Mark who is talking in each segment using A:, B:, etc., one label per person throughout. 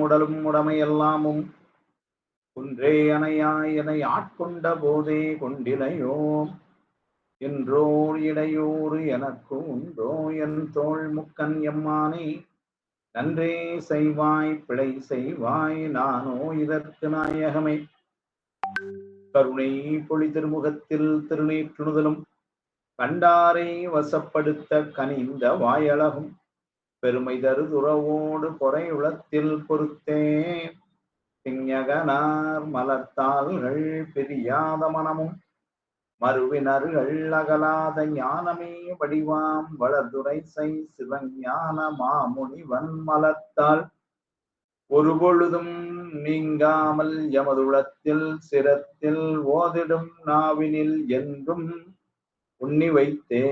A: உடலும் உடமையெல்லாமும் குன்றே அணையாய் என ஆட்கொண்ட போதே கொண்டிலையோ என்றோர் இடையூறு எனக்கு உண்டோ என் தோள் முக்கன் எம்மானே நன்றே செய்வாய் பிழை செய்வாய் நானோ இதற்கு நாயகமே. கருணை பொழி திருமுகத்தில் திருநீற்றுணுதலும் கண்டாரை வசப்படுத்த கனிந்த வாயழகும் பெருமை தரு துறவோடு பொறை உளத்தில் பொறுத்தே திஞகனார் மலர்த்தாள்கள் பிரியாத மனமும் மறுவினர்கள் அகலாத ஞானமே வடிவாம் வளர்துரை செய் சிவஞான மாமுனிவன் மலர்த்தாள் ஒரு பொழுதும் நீங்காமல் எமதுளத்தில் சிரத்தில் ஓதிடும் நாவினில் என்றும் உண்ணி வைத்தே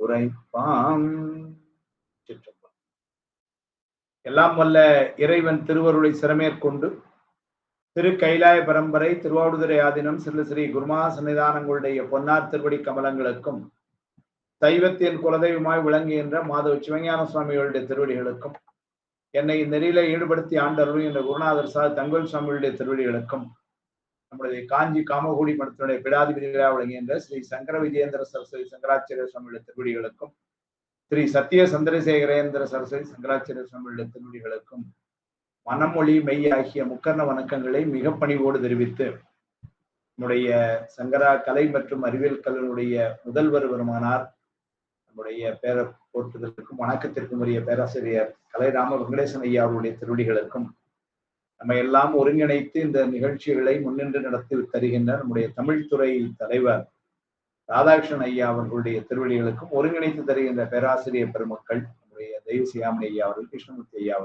A: உரைப்பாம். எல்லாம் வல்ல இறைவன் திருவருளை சிறமேற்கொண்டு திரு கைலாய பரம்பரை திருவாவடுதுறை ஆதீனம் ஸ்ரீ குருமா சன்னிதானங்களுடைய பொன்னார் திருவடி கமலங்களுக்கும் சைவத்தின் குலதெய்வமாய் விளங்குகின்ற மாதவ சிவஞான சுவாமிகளுடைய திருவடிகளுக்கும் என்னை நெறியில ஈடுபடுத்தி ஆண்டருள் என்ற குருநாதர் சார் தங்கல் சுவாமிகளுடைய திருவடிகளுக்கும் நம்முடைய காஞ்சி காமகூடி மடத்தினுடைய பிடாதிபதிகளாக விளங்குகின்ற ஸ்ரீ சங்கர விஜயேந்திர சரஸ்வதி சங்கராச்சாரிய சுவாமியுடைய திருவடிகளுக்கும் ஸ்ரீ சத்திய சந்திரசேகரேந்திர சரஸ்வதி சங்கராச்சாரிய சுவாமியுடைய திருவடிகளுக்கும் மனமொழி மெய் ஆகிய முக்கர்ண வணக்கங்களை மிக பணிவோடு தெரிவித்து நம்முடைய சங்கரா கலை மற்றும் அறிவியல் கல்லூரிய முதல்வர் வருமானார் நம்முடைய பேர போற்றுதலுக்கும் வணக்கத்திற்கும் உரிய பேராசிரியர் கலைராம வெங்கடேசன் ஐயா அவருடைய திருவடிகளுக்கும் நம்ம எல்லாம் ஒருங்கிணைத்து இந்த நிகழ்ச்சிகளை முன்னின்று நடத்தி தருகின்ற நம்முடைய தமிழ்துறை தலைவர் ராதாகிருஷ்ணன் ஐயா அவர்களுடைய திருவடிகளுக்கும் ஒருங்கிணைத்து தருகின்ற பேராசிரியர் பெருமக்கள் நம்முடைய தெய்வ சியாமணி ஐயா அவர்கள் கிருஷ்ணமூர்த்தி ஐயா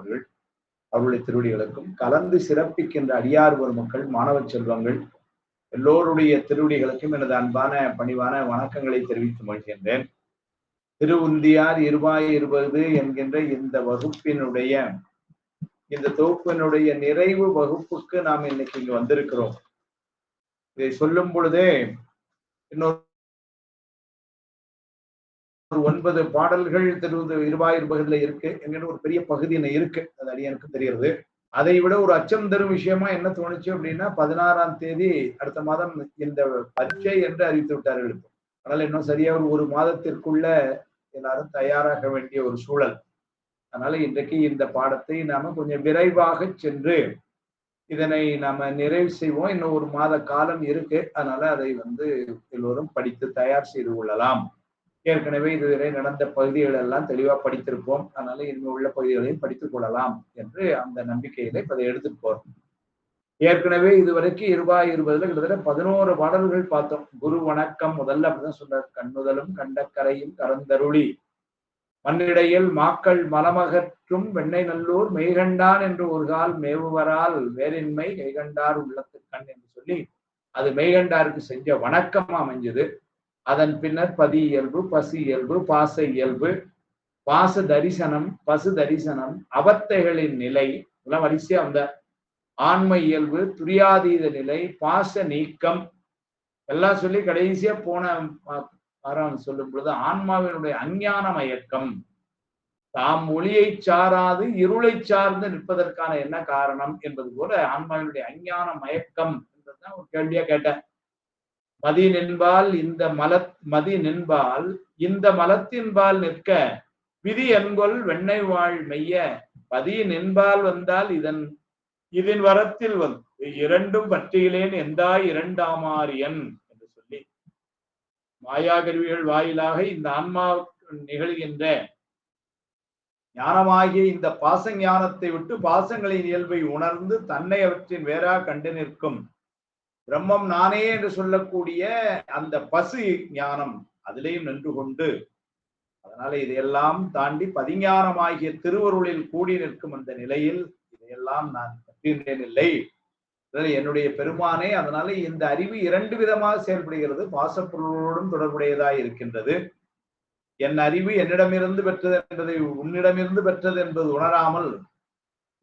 A: அவர்களுடைய திருவடிகளுக்கும் கலந்து சிறப்பிக்கின்ற அடியார் பெருமக்கள் மாணவ செல்வங்கள் எல்லோருடைய திருவடிகளுக்கும் எனது அன்பான பணிவான வணக்கங்களை தெரிவித்து மகிழ்கின்றேன். திருவுந்தியார் 2020 என்கின்ற இந்த வகுப்பினுடைய இந்த தொகுப்பினுடைய நிறைவு வகுப்புக்கு நாம் இன்னைக்கு இங்கு வந்திருக்கிறோம். இதை சொல்லும் பொழுதே இன்னொரு 9 பாடல்கள் 2020 இருக்கு என்கிற ஒரு பெரிய பகுதியில இருக்கு. அது அடியனுக்கு தெரிகிறது. அதை விட ஒரு அச்சம் தரும் விஷயமா என்ன தோணுச்சு அப்படின்னா 16ஆம் தேதி அடுத்த மாதம் இந்த பரீட்சை என்று அறிவித்து விட்டார்கள். அதனால இன்னும் சரியா ஒரு மாதத்திற்குள்ள எல்லாரும் தயாராக வேண்டிய ஒரு சூழல். அதனால இன்றைக்கு இந்த பாடத்தை நாம கொஞ்சம் விரைவாக சென்று இதனை நாம நிறைவு செய்வோம். இன்னும் ஒரு மாத காலம் இருக்கு. அதனால அதை எல்லோரும் படித்து தயார் செய்து கொள்ளலாம். ஏற்கனவே இதுவரை நடந்த பகுதிகள் எல்லாம் தெளிவா படித்திருப்போம். அதனால இனிமே உள்ள பகுதிகளையும் படித்துக் கொள்ளலாம் என்று அந்த நம்பிக்கையில இப்ப அதை எடுத்துட்டு போறோம். ஏற்கனவே இதுவரைக்கும் 2020 கிட்டத்தட்ட 11 பாடல்கள் பார்த்தோம். குரு வணக்கம் முதல்ல அப்படிதான் சொல்றாரு. கண்ணுதலும் கண்டக்கரையும் கரந்தருளி மண்ணிடையில் மாக்கள் மலமகற்றும் வெண்ணை நல்லூர் மெய்கண்டான் என்று ஒரு கால் மேவுவரால் வேறின்மை கைகண்டார் உள்ளத்து கண் என்று சொல்லி அது மெய்கண்டாருக்கு செஞ்ச வணக்கம் அமைஞ்சது. அதன் பின்னர் பதி இயல்பு, பசி இயல்பு, பாச இயல்பு, பாச தரிசனம், பசு தரிசனம், அவத்தைகளின் நிலை எல்லாம் வரிசையா வந்த ஆன்ம இயல்பு, துரியாதீத நிலை, பாச நீக்கம் எல்லாம் சொல்லி கடைசியா போன வாரம் சொல்லும் பொழுது ஆன்மாவினுடைய அஞ்ஞான மயக்கம், தாம் ஒளியை சாராது இருளை சார்ந்து நிற்பதற்கான என்ன காரணம் என்பது போல ஆன்மாவினுடைய அஞ்ஞான மயக்கம் என்பதுதான் ஒரு கேள்வியா கேட்டேன். மதி நின்பால் இந்த மலத்தின்பால் நிற்க விதி என்கொள் வெண்ணை வாழ் மெய்ய பதி நின்பால் வந்தால் இதன் வரத்தில் இரண்டும் பற்றியிலேன் எந்தாய் இரண்டாமாரியன் என்று சொல்லி மாயா கருவிகள் வாயிலாக இந்த ஆன்மா நிகழ்கின்ற ஞானமாகிய இந்த பாச ஞானத்தை விட்டு பாசங்களின் இயல்பை உணர்ந்து தன்னை அவற்றின் வேறா கண்டு நிற்கும் பிரம்மம் நானே என்று சொல்லக்கூடிய அந்த பசு ஞானம் அதிலேயும் நின்று கொண்டு அதனால இதையெல்லாம் தாண்டி பதிஞானமாகிய திருவருளில் கூடி நிற்கும் அந்த நிலையில் இதையெல்லாம் நான் கற்றின்றேன் இல்லை என்னுடைய பெருமானே. அதனால இந்த அறிவு 2 விதமாக செயல்படுகிறது. பாசப்பொருளோடும் தொடர்புடையதாய் இருக்கின்றது. என் அறிவு என்னிடமிருந்து பெற்றது என்பதை உன்னிடமிருந்து பெற்றது என்பது உணராமல்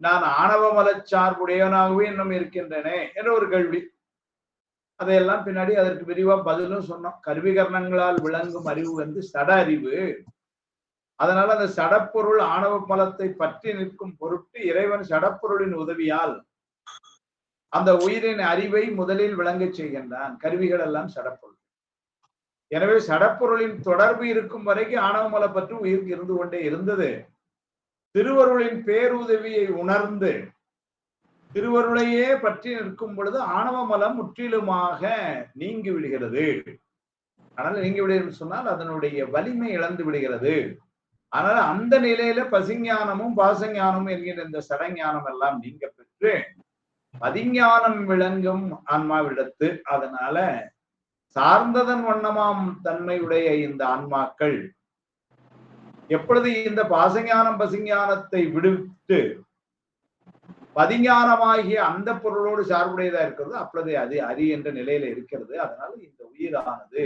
A: நான் ஆணவ மலச்சார்புடையவனாகவே இன்னும் இருக்கின்றனே என்ற ஒரு கேள்வி. அதையெல்லாம் பின்னாடி அதற்கு விரிவா பதிலும் சொன்னோம். கருவிகரணங்களால் விளங்கும் அறிவு சட அறிவு. அதனால அந்த சடப்பொருள் ஆணவ மலத்தை பற்றி நிற்கும் பொருட்டு இறைவன் சடப்பொருளின் உதவியால் அந்த உயிரின் அறிவை முதலில் விளங்கச் செய்கின்றான். கருவிகள் எல்லாம் சடப்பொருள். எனவே சடப்பொருளின் தொடர்பு இருக்கும் வரைக்கும் ஆணவ மல பற்றி உயிருக்கு இருந்து கொண்டே இருந்தது. திருவருளின் பேருதவியை உணர்ந்து திருவருளையே பற்றி நிற்கும் பொழுது ஆணவ மலம் முற்றிலுமாக நீங்கி விடுகிறது. ஆனால் நீங்கி விடுகிறது சொன்னால் அதனுடைய வலிமை இழந்து விடுகிறது. ஆனால் அந்த நிலையில பசிஞானமும் பாசஞானமும் என்கிற இந்த சடஞானம் எல்லாம் நீங்க பெற்று பதிஞானம் விளங்கும் ஆன்மாவிடத்து. அதனால சார்ந்ததன் வண்ணமாம் தன்மையுடைய இந்த ஆன்மாக்கள் எப்பொழுது இந்த பாசஞானம் பசிஞானத்தை விடுத்து பதிஞானமாகிய அந்த பொருளோடு சார்புடையதா இருக்கிறது, அப்பொழுது அது அரி என்ற நிலையில இருக்கிறது. அதனால இந்த உயிரானது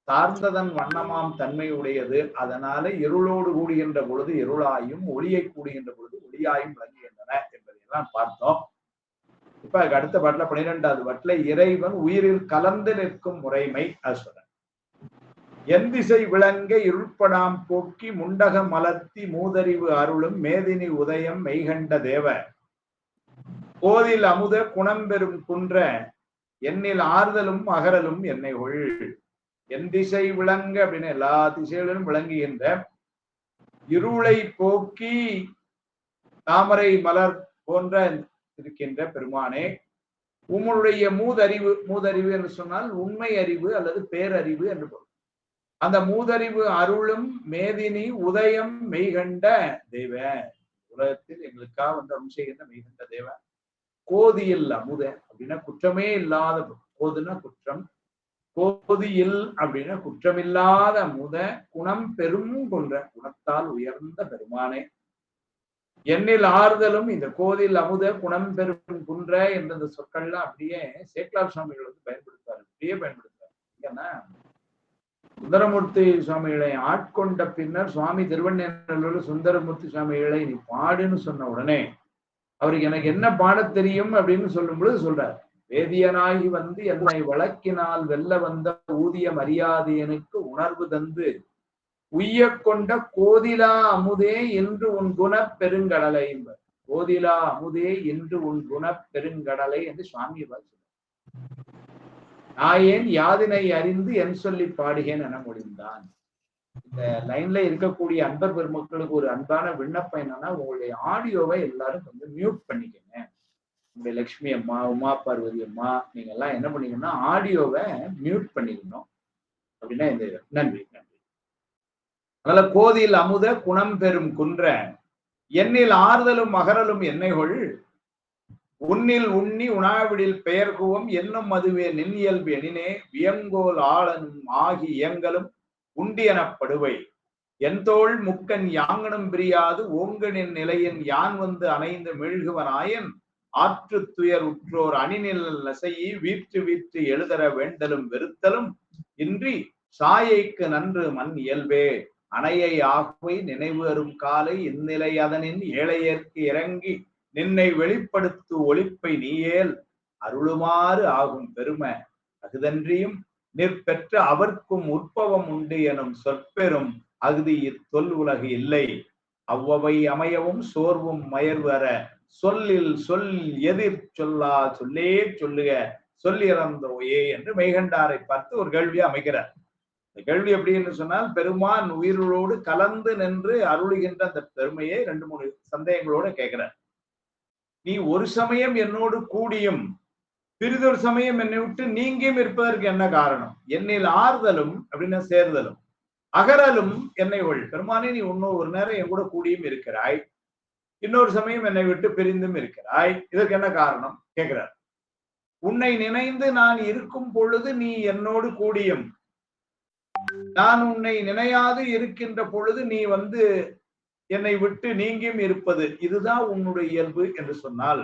A: சார்ந்ததன் வண்ணமாம் தன்மையுடையது. அதனால இருளோடு கூடுகின்ற பொழுது இருளாயும் ஒளியை கூடுகின்ற பொழுது ஒளியாயும் விளங்குகின்றன என்பதையெல்லாம் பார்த்தோம். இப்ப அதுக்கு அடுத்த பாட்டுல 12வது பாட்டுல இறைவன் உயிரில் கலந்து நிற்கும் முறைமை சொல்ற. என் திசை விளங்க இருள்படாம் போக்கி முண்டக மலர்த்தி மூதறிவு அருளும் மேதினி உதயம் மெய்கண்ட தேவ கோதில் அமுத குணம்பெரும் குன்ற எண்ணில் ஆறுதலும் அகரலும் என்னை ஒள். என் திசை விளங்க அப்படின்னு எல்லா திசைகளிலும் விளங்குகின்ற இருளை போக்கி தாமரை மலர் போன்ற இருக்கின்ற பெருமானே, உங்களுடைய மூதறிவு என்று சொன்னால் உண்மை அறிவு அல்லது பேரறிவு என்று பொருள். அந்த மூதறிவு அருளும் மேதினி உதயம் மெய்கண்ட தெய்வ, உலகத்தில் எங்களுக்காக வந்து அருள் செய்கின்ற மெய்கண்ட தேவ. கோதியில் அமுத அப்படின்னா குற்றமே இல்லாத, கோதுன்னா குற்றம், கோதியில் அப்படின்னா குற்றமில்லாத அமுத குணம் பெரும் கொன்ற குணத்தால் உயர்ந்த பெருமானே, எண்ணில் ஆறுதலும். இந்த கோதில் அமுத குணம் பெரும் குன்ற என்ற இந்த சொற்கள்லாம் அப்படியே சேக்கலார் சுவாமிகள் வந்து பயன்படுத்துவார், அப்படியே பயன்படுத்துவார். ஏன்னா சுந்தரமூர்த்தி சுவாமிகளை ஆட்கொண்ட பின்னர் சுவாமி திருவண்ணூர் சுந்தரமூர்த்தி சுவாமிகளை நீ பாடுன்னு சொன்ன உடனே அவருக்கு எனக்கு என்ன பாட தெரியும் அப்படின்னு சொல்லும் பொழுது சொல்றார், வேதியனாகி வந்து என்னை வழக்கினால் வெல்ல வந்த ஊதிய மரியாதையனுக்கு உணர்வு தந்து உய்ய கொண்ட கோதிலா அமுதே என்று உன் குண பெருங்கடலை. கோதிலா அமுதே என்று உன் குண பெருங்கடலை என்று சுவாமி நாயேன் யாதினை அறிந்து என் சொல்லி பாடுகேன் என முடிந்தான். இந்த லைன்ல இருக்கக்கூடிய அன்பர் பெருமக்களுக்கு ஒரு அன்பான விண்ணப்பம் என்னன்னா, உங்களுடைய ஆடியோவை எல்லாரும் வந்து மியூட் பண்ணிக்கங்க. உங்களுடைய லட்சுமி அம்மா, உமா பார்வதி அம்மா, நீங்க எல்லாம் என்ன பண்ணீங்கன்னா ஆடியோவை மியூட் பண்ணிக்கணும். அப்படின்னா இந்த நன்றி நன்றி. அதனால கோதில் அமுத குணம் பெரும் குன்ற எண்ணில் ஆறுதலும் மகரலும் என்னைகொள் உன்னில் உண்ணி உணாவிடில் பெயர் கூவம் என்னும் மதுவே நின் இயல்பு எனினே வியங்கோல் ஆளனும் ஆகி இயங்கலும் உண்டி எனப்படுவை என் தோள் முக்கன் யாங்கனும் பிரியாது ஓங்கனின் நிலையின் யான் வந்து அணைந்து மீழ்குவனாயன் ஆற்று துயர் உற்றோர் அணிநில் நசையி வீற்று வீற்று எழுதர வேண்டலும் வெறுத்தலும் இன்றி சாயைக்கு நன்று மண் இயல்பே அணையை ஆகுவை நினைவு அரும் காலை இந்நிலை அதனின் ஏழையற்கு இறங்கி நின்னை வெளிப்படுத்து ஒளிப்பை நீயேல் அருளுமாறு ஆகும் பெருமை அகுதன்றியும் நிற்பெற்ற அவர்க்கும் உற்பவம் உண்டு எனும் சொற்பெரும் அகுதி தொல் உலகு இல்லை அவ்வவை அமையவும் சோர்வும் மயர்வர சொல்லில் சொல் எதிர் சொல்லா சொல்லே சொல்லுக சொல்லிறந்தோயே என்று மெய்கண்டாரை பார்த்து ஒரு கேள்வியை அமைக்கிறார். இந்த கேள்வி எப்படி என்று சொன்னால், பெருமான் உயிரோடு கலந்து நின்று அருளுகின்ற அந்த பெருமையை 2-3 சந்தேகங்களோட கேட்கிறார். நீ ஒரு சமயம் என்னோடு கூடியும் பிறிதொரு சமயம் என்னை விட்டு நீங்கியும் இருப்பதற்கு என்ன காரணம்? என்னில் ஆறுதலும் அப்படின்னா சேர்தலும், அகரலும் என்னை ஒள். பெருமானே, நீ ஒரு நேரம் என் கூட கூடியும் இருக்கிறாய், இன்னொரு சமயம் என்னை விட்டு பிரிந்தும் இருக்கிறாய், இதற்கு என்ன காரணம் கேட்கிறார். உன்னை நினைந்து நான் இருக்கும் பொழுது நீ என்னோடு கூடியும், நான் உன்னை நினையாது இருக்கின்ற பொழுது நீ வந்து என்னை விட்டு நீங்கியும் இருப்பது, இதுதான் உன்னுடைய இயல்பு என்று சொன்னால்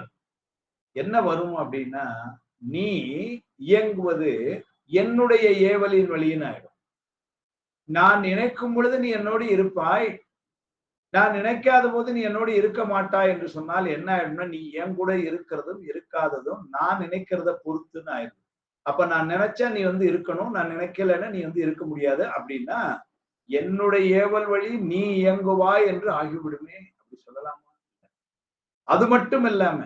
A: என்ன வரும் அப்படின்னா, நீ இயங்குவது என்னுடைய ஏவலின் வழியின் ஆயிடும். நான் நினைக்கும் பொழுது நீ என்னோடு இருப்பாய், நான் நினைக்காத போது நீ என்னோடு இருக்க மாட்டாய் என்று சொன்னால் என்ன ஆயிடும்னா, நீ என் கூட இருக்கிறதும் இருக்காததும் நான் நினைக்கிறத பொறுத்துன்னு ஆயிடும். அப்ப நான் நினைச்சா நீ வந்து இருக்கணும், நான் நினைக்கலைன்னா நீ வந்து இருக்க முடியாது. அப்படின்னா என்னுடைய ஏவல் வழி நீ இயங்குவாய் என்று ஆகிவிடுமே. அப்படி சொல்லலாமா? அது மட்டும் இல்லாம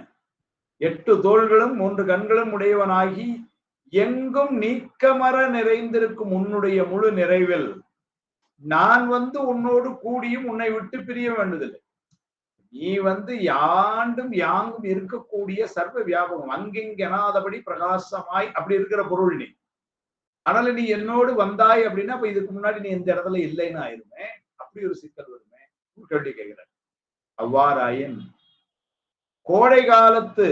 A: 8 தோள்களும் 3 கண்களும் உடையவனாகி எங்கும் நீக்கமற நிறைந்திருக்கும் உன்னுடைய முழு நிறைவில் நான் உன்னோடு கூடியும் உன்னை விட்டு பிரிய வேண்டுதில்லை. நீ யாண்டும் யாங்கும் இருக்கக்கூடிய சர்வ வியாபகம், அங்கிங்கெனாதபடி பிரகாசமாய் அப்படி இருக்கிற பொருள் நீ. அதனால நீ என்னோடு வந்தாய் அப்படின்னா அப்ப இதுக்கு முன்னாடி நீ இந்த இடத்துல இல்லைன்னு ஆயிருமே. அப்படி ஒரு சிக்கல் வருமே. கேள்வி கேட்கிறேன். அவ்வாறாயின் கோடை காலத்து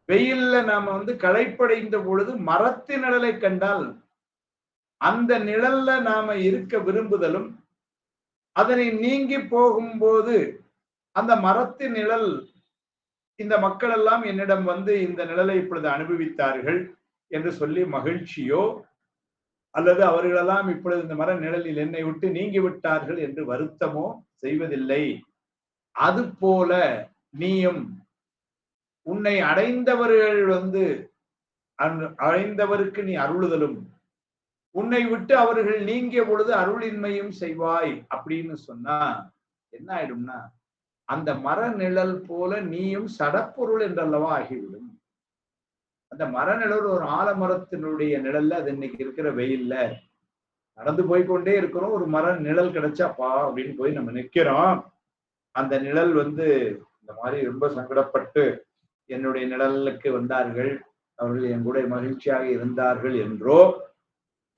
A: வெயில்ல நாம களைப்படைந்த பொழுது மரத்தின் நிழலை கண்டால் அந்த நிழல்ல நாம இருக்க விரும்புதலும், அதனை நீங்கி போகும்போது அந்த மரத்தின் நிழல், இந்த மக்கள் எல்லாம் என்னிடம் இந்த நிழலை இப்பொழுது அனுபவித்தார்கள் என்று சொல்லி மகிழ்ச்சியோ, அல்லது அவர்களெல்லாம் இப்பொழுது இந்த மர நிழலில் என்னை விட்டு நீங்கி விட்டார்கள் என்று வருத்தமோ செய்வதில்லை. அது போல நீயும் உன்னை அடைந்தவர்கள் அடைந்தவருக்கு நீ அருளுதலும், உன்னை விட்டு அவர்கள் நீங்கிய பொழுது அருளின்மையும் செய்வாய் அப்படின்னு சொன்னா என்ன ஆயிடும்னா, அந்த மர நிழல் போல நீயும் சடப்பொருள் என்றல்லவா ஆகிவிடும். அந்த மர நிழல் ஒரு ஆலமரத்தினுடைய நிழல்ல, அது இன்னைக்கு இருக்கிற வெயில்ல நடந்து போய்கொண்டே இருக்கிறோம். ஒரு மர நிழல் கிடைச்சாப்பா அப்படின்னு போய் நம்ம நிக்கிறோம். அந்த நிழல் இந்த மாதிரி ரொம்ப சங்கடப்பட்டு என்னுடைய நிழலுக்கு வந்தார்கள், அவர்கள் என் கூட மகிழ்ச்சியாக இருந்தார்கள் என்றோ,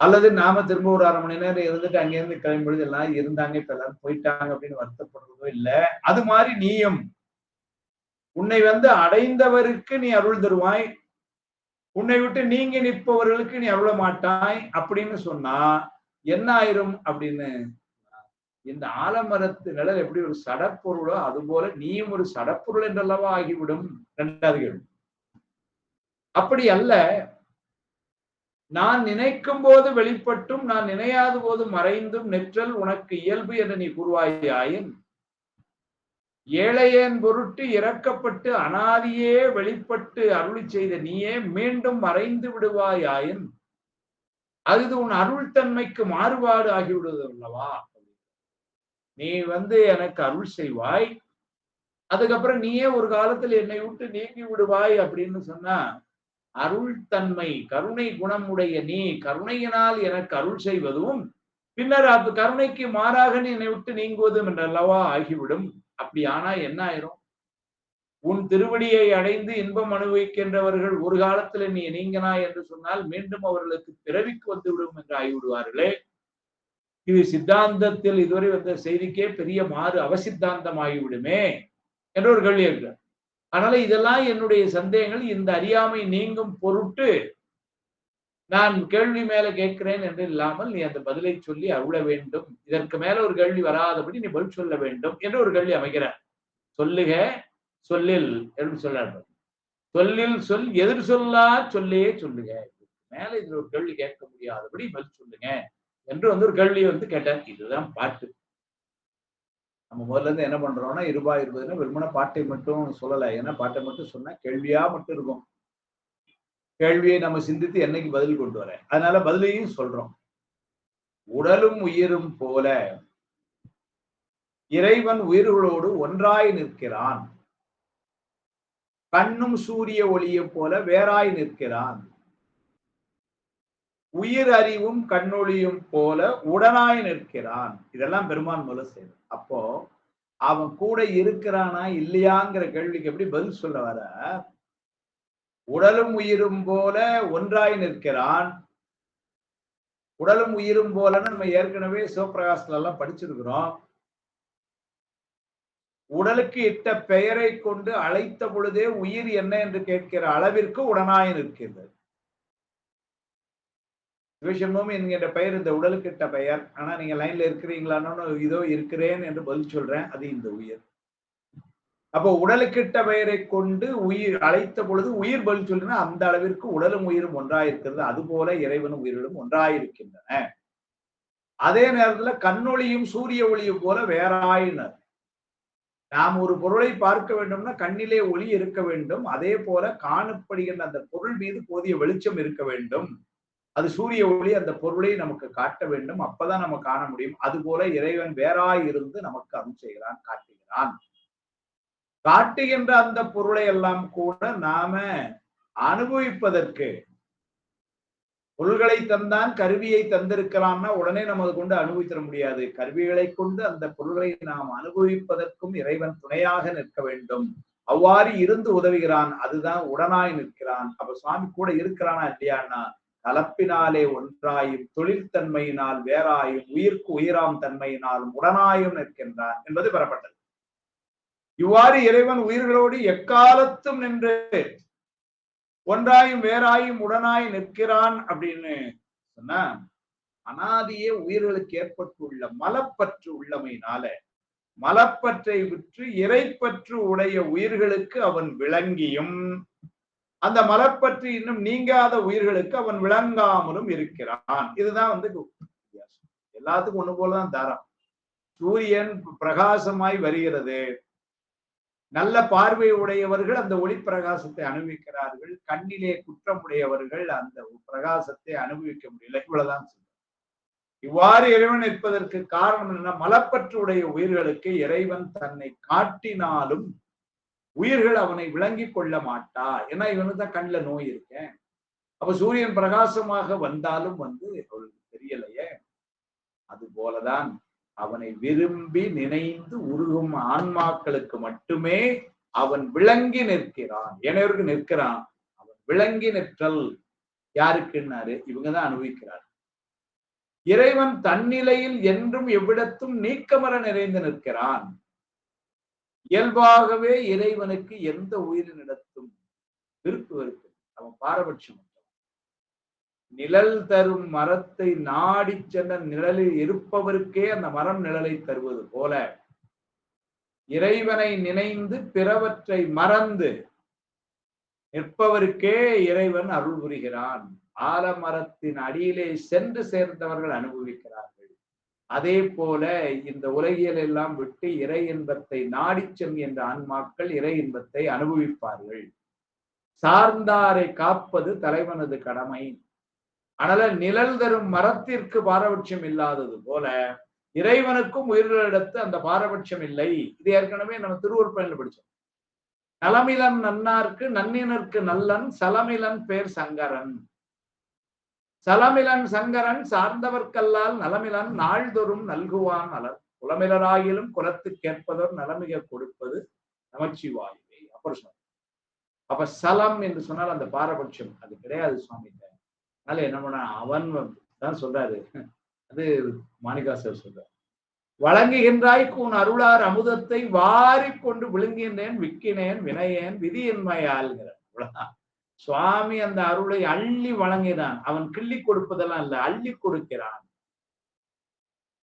A: அல்லது நாம திரும்ப ஒரு 1/2 மணி நேரம் இருந்துட்டு அங்கிருந்து கிளம்பும்பொழுது எல்லாம் இருந்தாங்க இப்ப எல்லாரும் போயிட்டாங்க அப்படின்னு வருத்தப்படுறதோ இல்ல. அது மாதிரி நீயும் உன்னை அடைந்தவருக்கு நீ அருள் தருவாய், உன்னை விட்டு நீங்கி நிற்பவர்களுக்கு நீ அருள மாட்டாய் அப்படின்னு சொன்னா என்ன ஆயிரும் அப்படின்னு, இந்த ஆலமரத்து நிழல் எப்படி ஒரு சடப்பொருளோ அது போல நீயும் ஒரு சடப்பொருள் என்றல்லவா ஆகிவிடும். 2வது கேள்வி. அப்படி அல்ல, நான் நினைக்கும் போது வெளிப்பட்டும் நான் நினையாத போது மறைந்தும் நிற்றல் உனக்கு இயல்பு என்று நீ கூறுவாயாயின், ஏழையன் பொருட்டு இறக்கப்பட்டு அனாதியே வெளிப்பட்டு அருளி செய்த நீயே மீண்டும் மறைந்து விடுவாயாயின், அது உன் அருள் தன்மைக்கு மாறுபாடு ஆகிவிடுவது அல்லவா? நீ எனக்கு அருள் செய்வாய், அதுக்கப்புறம் நீயே ஒரு காலத்தில் என்னை விட்டு நீங்கி விடுவாய் அப்படின்னு சொன்னா, அருள் தன்மை கருணை குணமுடைய நீ கருணையினால் எனக்கு அருள் செய்வதும், பின்னர் அது கருணைக்கு மாறாக நீ என்னை விட்டு நீங்குவதும் என்றல்லவா ஆகிவிடும். அப்படி ஆனா என்ன ஆயிரும், உன் திருவடியை அடைந்து இன்பம் அனுபவிக்கின்றவர்கள் ஒரு காலத்துல நீ நீங்கினாய் என்று சொன்னால் மீண்டும் அவர்களுக்கு பிறவிக்கு வந்துவிடும் என்று ஆகிவிடுவார்களே. இது சித்தாந்தத்தில் இதுவரை வந்த செய்திக்கே பெரிய மாறு அவசித்தாந்தம் ஆகிவிடுமே என்ற ஒரு கேள்வி இருக்கு. அதனால இதெல்லாம் என்னுடைய சந்தேகங்கள். இந்த அறியாமை நீங்கும் பொருட்டு நான் கேள்வி மேல கேட்கிறேன் என்று இல்லாமல் நீ அந்த பதிலை சொல்லி அருள வேண்டும். இதற்கு மேல ஒரு கேள்வி வராதபடி நீ பதில் சொல்ல வேண்டும் என்று ஒரு கேள்வி அமைக்கிறார். சொல்லுக சொல்லில் என்று சொல்றார். சொல்லில் சொல் எதிர் சொல்லா சொல்லே சொல்லுக. மேல இதுல ஒரு கேள்வி கேட்க முடியாதபடி பதில் சொல்லுங்க என்று ஒரு கேள்வி கேட்டார். இதுதான் பாட்டு. நம்ம முதல்ல என்ன பண்றோம்னா, இருபா இருபதுன்னா வெறுமன பாட்டை மட்டும் சொல்லல. ஏன்னா பாட்டை மட்டும் சொன்னா கேள்வியா மட்டும் இருக்கும். கேள்வியை நம்ம சிந்தித்து என்னைக்கு பதில் கொண்டு வர, அதனால பதிலையும் சொல்றோம். உடலும் உயிரும் போல இறைவன் உயிர்களோடு ஒன்றாய் நிற்கிறான். கண்ணும் சூரிய ஒளியை போல வேறாய் நிற்கிறான். உயிர் அறிவும் கண்ணொளியும் போல உடனாய் நிற்கிறான். இதெல்லாம் பெருமான் மூலம் செய்யணும். அப்போ அவன் கூட இருக்கிறானா இல்லையாங்கிற கேள்விக்கு எப்படி பதில் சொல்ல வர, உடலும் உயிரும் போல ஒன்றாய் நிற்கிறான். உடலும் உயிரும் போலன்னு நம்ம ஏற்கனவே சிவபிரகாசத்துல எல்லாம் படிச்சிருக்கிறோம். உடலுக்கு இட்ட பெயரை கொண்டு அழைத்த பொழுதே உயிர் என்ன என்று கேட்கிற அளவிற்கு உடனாய் நிற்கிறது. சிவசண்முகம் என்கின்ற பெயர் இந்த உடலுக்கு இட்ட பெயர். ஆனா நீங்க லைன்ல இருக்கிறீங்களான்னு இதோ இருக்கிறேன் என்று பதில் சொல்றேன். அது இந்த உயிர். அப்போ உடலுக்கிட்ட பெயரை கொண்டு உயிர் அழைத்த பொழுது உயிர் பதில் சொல்லுன்னா அந்த அளவிற்கு உடலும் உயிரும் ஒன்றாயிருக்கிறது. அது போல இறைவனும் உயிரிலும் ஒன்றாயிருக்கின்றன. அதே நேரத்துல கண்ணொளியும் சூரிய ஒளியும் போல வேறாயினர். நாம் ஒரு பொருளை பார்க்க வேண்டும்னா கண்ணிலே ஒளி இருக்க வேண்டும். அதே போல காணப்படுகின்ற அந்த பொருள் மீது போதிய வெளிச்சம் இருக்க வேண்டும். அது சூரிய ஒளி அந்த பொருளை நமக்கு காட்ட வேண்டும். அப்பதான் நம்ம காண முடியும். அது போல இறைவன் வேறாய் இருந்து நமக்கு அருள் செய்கிறான், காட்டுகிறான். காட்டுகின்ற அந்த பொருளை எல்லாம் கூட நாம அனுபவிப்பதற்கு பொருள்களை தந்தான், கருவியை தந்திருக்கிறான்னா உடனே நம்ம அதை கொண்டு அனுபவித்திட முடியாது. கருவிகளை கொண்டு அந்த பொருள்களை நாம் அனுபவிப்பதற்கும் இறைவன் துணையாக நிற்க வேண்டும். அவ்வாறு இருந்து உதவுகிறான். அதுதான் உடனாய் நிற்கிறான். அப்ப சுவாமி கூட இருக்கிறானா இல்லையான்னா, கலப்பினாலே ஒன்றாயும் தொழில்தன்மையினால் வேறாயும் உயிர்க்கு உயிராம் தன்மையினாலும் உடனாயும் நிற்கின்றான் என்பது பெறப்பட்டது. இவ்வாறு இறைவன் உயிர்களோடு எக்காலத்தும் நின்று ஒன்றாயும் வேறாயும் உடனாய் நிற்கிறான் அப்படின்னு சொன்னா, அனாதியே உயிர்களுக்கு ஏற்பட்டுள்ள மலப்பற்று உள்ளமையினால மலப்பற்றை விற்று இறைப்பற்று உடைய உயிர்களுக்கு அவன் விளங்கியும், அந்த மலப்பற்று இன்னும் நீங்காத உயிர்களுக்கு அவன் விளங்காமலும் இருக்கிறான். இதுதான் வித்தியாசம். எல்லாத்துக்கும் ஒண்ணு போலதான் தாரம். சூரியன் பிரகாசமாய் வருகிறது. நல்ல பார்வை உடையவர்கள் அந்த ஒளி பிரகாசத்தை அனுபவிக்கிறார்கள். கண்ணிலே குற்றமுடையவர்கள் அந்த பிரகாசத்தை அனுபவிக்க முடியல. இவ்வளவுதான். இவ்வாறு இறைவன் இருப்பதற்கு காரணம் என்ன? மலப்பற்று உடைய உயிர்களுக்கு இறைவன் தன்னை காட்டினாலும் உயிர்கள் அவனை விளங்கி கொள்ள மாட்டா. ஏன்னா இவனுக்கு தான் கண்ணுல நோய் இருக்கேன். அப்ப சூரியன் பிரகாசமாக வந்தாலும் அவளுக்கு தெரியலையே. அது போலதான் அவனை விரும்பி நினைந்து உருகும் ஆன்மாக்களுக்கு மட்டுமே அவன் விளங்கி நிற்கிறான். ஏனையவருக்கு நிற்கிறான். அவன் விளங்கி நிற்றல் யாருக்குன்னாரு? இவங்கதான் அனுபவிக்கிறார். இறைவன் தன்னிலையில் என்றும் எவ்விடத்தும் நீக்கமர நிறைந்து நிற்கிறான். இயல்பாகவே இறைவனுக்கு எந்த உயிரினிடத்தும் விருப்பு வெறுப்பு, அவன் பாரபட்சம். நிழல் தரும் மரத்தை நாடி சென்ற நிழலில் இருப்பவருக்கே அந்த மரம் நிழலை தருவது போல இறைவனை நினைந்து பிறவற்றை மறந்து நிற்பவருக்கே இறைவன் அருள் புரிகிறான். ஆலமரத்தின் அடியிலே சென்று சேர்ந்தவர்கள் அனுபவிக்கிறார்கள். அதே போல இந்த உலகியல் எல்லாம் விட்டு இறை இன்பத்தை நாடி சென்ற ஆன்மாக்கள் இறை இன்பத்தை அனுபவிப்பார்கள். சார்ந்தாரை காப்பது தலைவனது கடமை. அதனால நிழல் தரும் மரத்திற்கு பாரபட்சம் இல்லாதது போல இறைவனுக்கும் உயிர்களிடத்து அந்த பாரபட்சம் இல்லை. இது ஏற்கனவே நம்ம திருவருட்பயனில் படிச்சோம். நலமிலன் நன்னார்க்கு நன்னினர்க்கு நல்லன் சலமிலன் பேர் சங்கரன். சலமிலன் சங்கரன் சார்ந்தவர்க்கல்லால் நலமிலன் நாள்தொறும் நல்குவான் நலன். குலமிலராகிலும் குலத்துக்கேற்பதோர் நலமிக கொடுப்பது நமச்சிவாயுவே. அப்புறம் சொன்ன அப்ப சலம் என்று சொன்னால் அந்த பாரபட்சம் அது கிடையாது சுவாமி. அதனால என்ன பண்ண அவன் தான் சொல்றாரு. அது மாணிகாசர் சொல்றார். வழங்குகின்றாய் உன் அருளார் அமுதத்தை வாரி கொண்டு விழுங்கின்றேன் விக்கினேன் வினையேன் விதியின்மையாள்கிறார். சுவாமி அந்த அருளை அள்ளி வழங்கினான். அவன் கிள்ளி கொடுப்பதெல்லாம் இல்ல, அள்ளி கொடுக்கிறான்.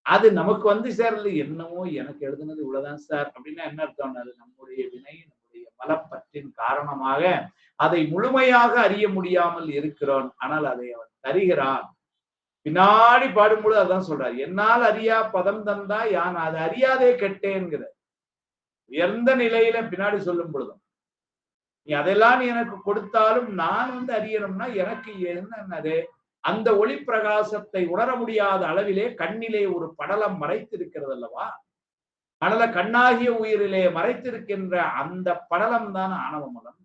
A: அது நமக்கு சேரல. என்னமோ எனக்கு எழுதுனது இவ்வளவுதான் சார் அப்படின்னா என்ன அர்த்தம்? அது நம்முடைய வினை, நம்முடைய மலப்பற்றின் காரணமாக அதை முழுமையாக அறிய முடியாமல் இருக்கிறோம். ஆனால் அதை அவன் தருகிறான். பின்னாடி பாடும்போது அதான் சொல்றார். என்னால் அறியா பதம் தந்தா யான் அதை அறியாதே கெட்டேன்கிற உயர்ந்த நிலையில பின்னாடி சொல்லும் பொழுதும் நீ அதெல்லாம் நீ எனக்கு கொடுத்தாலும் நான் அறியணும்னா எனக்கு என்னது அந்த ஒளி பிரகாசத்தை உணர முடியாத அளவிலே கண்ணிலே ஒரு படலம் மறைத்திருக்கிறது அல்லவா? அதனால கண்ணாகிய உயிரிலே மறைத்திருக்கின்ற அந்த படலம் தான் ஆணவ மலம்.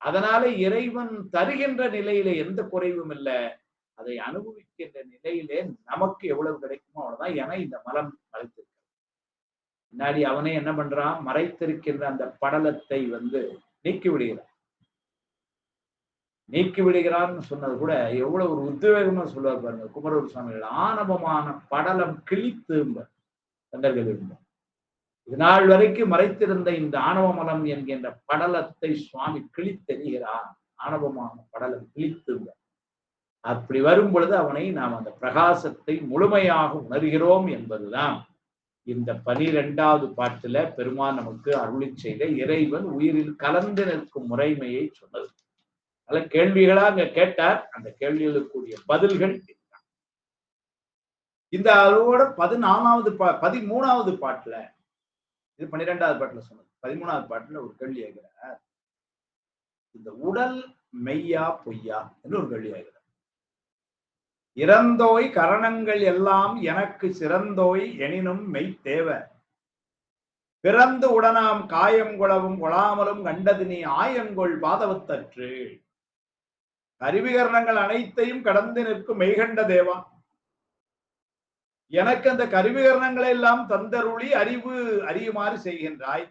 A: அதனால இறைவன் தருகின்ற நிலையிலே எந்த குறைவும் இல்லை. அதை அனுபவிக்கின்ற நிலையிலே நமக்கு எவ்வளவு கிடைக்குமோ அவ்வளவுதான். என இந்த மலம் மறைத்திருக்கிறது. முன்னாடி அவனே என்ன பண்றான்? மறைத்திருக்கின்ற அந்த படலத்தை நீக்கி விடுகிறான். நீக்கி விடுகிறான்னு சொன்னது கூட எவ்வளவு ஒரு உத்வேகமா சொல்லுவார் பாருங்க குமரகுரு சுவாமிகள். ஆணவமான படலம் கிழித்து தந்தர்கள் இதனால் வரைக்கும் மறைத்திருந்த இந்த ஆணவ மலம் என்கின்ற படலத்தை சுவாமி கிழித்தெறிகிறார். ஆணவமான படலம் கிழித்து. அப்படி வரும் பொழுது அவனை நாம் அந்த பிரகாசத்தை முழுமையாக உணர்கிறோம் என்பதுதான் இந்த 12வது பாட்டுல பெருமான் நமக்கு அருளி செய்த இறைவன் உயிரில் கலந்து நிற்கும் முறைமையை சொன்னது. நல்ல கேள்விகளா அங்க கேட்டார். அந்த கேள்விகளுக்குரிய பதில்கள் இந்த அதோட 13வது பாட்டுல, இது 12வது பாட்டுல சொன்னது. 13வது பாட்டுல ஒரு கேள்வி கேட்கிறார். இந்த உடல் மெய்யா பொய்யா என்று ஒரு கேள்வி கேட்கிறார். இறந்தோய் கரணங்கள் எல்லாம் எனக்கு சிறந்தோய் எனினும் மெய்த்தேவ பிறந்து உடனாம் காயம் குளவும் கொளாமலும் கண்டது நீ ஆயங்கொள் பாதவத்தற்று. கருவிகரணங்கள் அனைத்தையும் கடந்து நிற்கும் மெய்கண்ட தேவா, எனக்கு அந்த கருவிகரணங்களை எல்லாம் தந்தருளி அறிவு அறியுமாறு செய்கின்றாய்.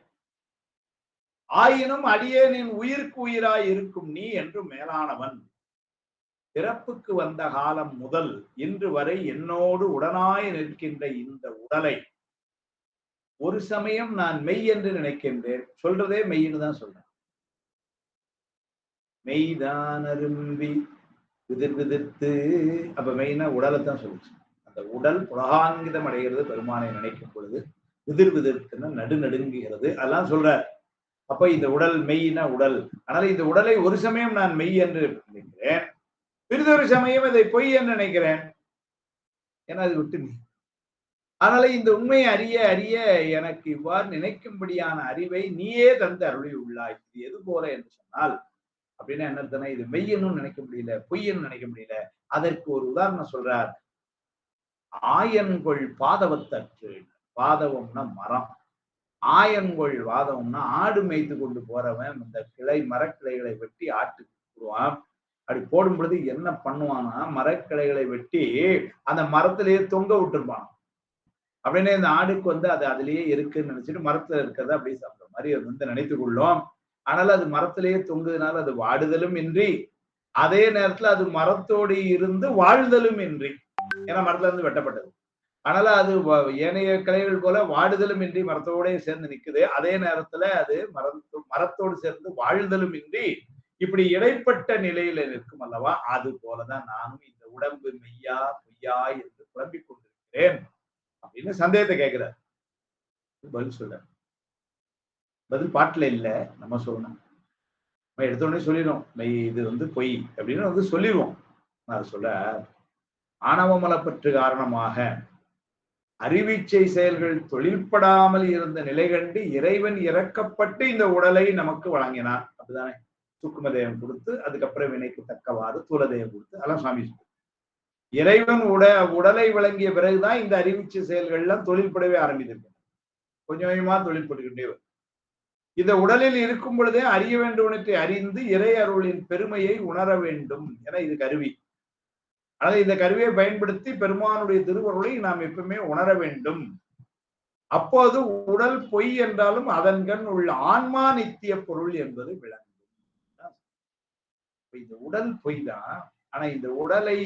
A: ஆயினும் அடியேனின் உயிருக்கு உயிராய் இருக்கும் நீ என்று மேலானவன். பிறப்புக்கு வந்த காலம் முதல் இன்று வரை என்னோடு உடனாய் நிற்கின்ற இந்த உடலை ஒரு சமயம் நான் மெய் என்று நினைக்கின்றேன். சொல்றதே மெய்ன்னு தான் சொல்றேன். மெய்தான் அரும்பி விதிர் விதிர்த்து, அப்ப மெய்னா உடலைத்தான் சொல்லுச்சு. அந்த உடல் புலகாங்கிதம் அடைகிறது பெருமானை நினைக்கும் பொழுது. விதிர் விதிர்த்துன்னா நடுநடுங்குகிறது, அதெல்லாம் சொல்றார். அப்ப இந்த உடல் மெய்னா உடல். அதனால இந்த உடலை ஒரு சமயம் நான் மெய் என்று நினைக்கிறேன், பிறிதொரு சமயம் இதை பொய் என்று நினைக்கிறேன். ஏன்னா அது விட்டு நீ. அதனால இந்த உண்மையை அறிய அறிய எனக்கு இவ்வாறு நினைக்கும்படியான அறிவை நீயே தந்து அருளி உள்ளாய். இது எது போல என்று சொன்னால், அப்படின்னா என்ன அர்த்தம்னா, இது மெய்யன்னு நினைக்க முடியல, பொய்யன்னு நினைக்க முடியல. அதற்கு ஒரு உதாரணம் சொல்றார். ஆயன்கொள் பாதவத்தற்று. பாதவம்னா மரம், ஆயன்கொள் வாதவம்னா ஆடு மேய்த்து கொண்டு போறவன் இந்த கிளை மரக்கிளைகளை வெட்டி ஆட்டுக்கு போடுவான். அப்படி போடும் பொழுது என்ன பண்ணுவானா, மரக்கிளைகளை வெட்டி அந்த மரத்திலேயே தொங்க விட்டுருப்பான். அப்படின்னு இந்த ஆடுக்கு அது அதுலயே இருக்குன்னு நினைச்சிட்டு மரத்துல இருக்கிறத அப்படியே சாப்பிட்ற மாதிரி அது நினைத்துக் கொள்ளும். ஆனால் அது மரத்திலேயே தொங்குதுனால அது வாடுதலும் இன்றி, அதே நேரத்துல அது மரத்தோடு இருந்து வாழ்தலும் இன்றி. ஏன்னா மரத்துல இருந்து வெட்டப்பட்டது. அதனால அது ஏனைய கிளைகள் போல வாடுதலும் இன்றி மரத்தோட சேர்ந்து நிக்குது. அதே நேரத்துல அது மரத்தோடு சேர்ந்து வாழ்தலும் இன்றி இப்படி இடைப்பட்ட நிலையில நிற்கும் அல்லவா. அது போலதான் நானும் இந்த உடம்பு மெய்யா பொய்யா என்று குழம்பிக் கொண்டிருக்கிறேன் அப்படின்னு சந்தேகத்தை கேட்கிறார். பதில் சொல்ல, பதில் பாட்டுல இல்ல, நம்ம சொல்லணும். நம்ம எடுத்த உடனே சொல்லிடும் இது பொய் அப்படின்னு சொல்லிடுவோம். அது சொல்ல, ஆணவமலப்பற்று காரணமாக அறிவிச்சை செயல்கள் தொழில்படாமல் இருந்த நிலை கண்டு இறைவன் இறக்கப்பட்டு இந்த உடலை நமக்கு வழங்கினார். அப்படிதானே? சுக்குமதேவம் கொடுத்து, அதுக்கப்புறம் வினைக்கு தக்கவாறு தூலதேவம் கொடுத்து, அதெல்லாம் சுவாமி சொல்லு. இறைவன் உடலை வழங்கிய பிறகுதான் இந்த அறிவிச்சை செயல்கள் எல்லாம் தொழில்படவே ஆரம்பித்திருக்க. கொஞ்சம் கொஞ்சமா தொழில்பட்டுக்கிட்டே வரும். இந்த உடலில் இருக்கும் பொழுதே அறிய வேண்டுவனத்தை அறிந்து இறை அருளின் பெருமையை உணர வேண்டும் என இது கருவி. ஆனால் இந்த கருவியை பயன்படுத்தி பெருமானுடைய திருவருளை நாம் எப்பவுமே உணர வேண்டும். அப்போது உடல் பொய் என்றாலும் அதன் கண் உள்ள ஆன்மா நித்திய பொருள் என்பது விளங்கும். இந்த உடல் பொய் தான். ஆனா இந்த உடலை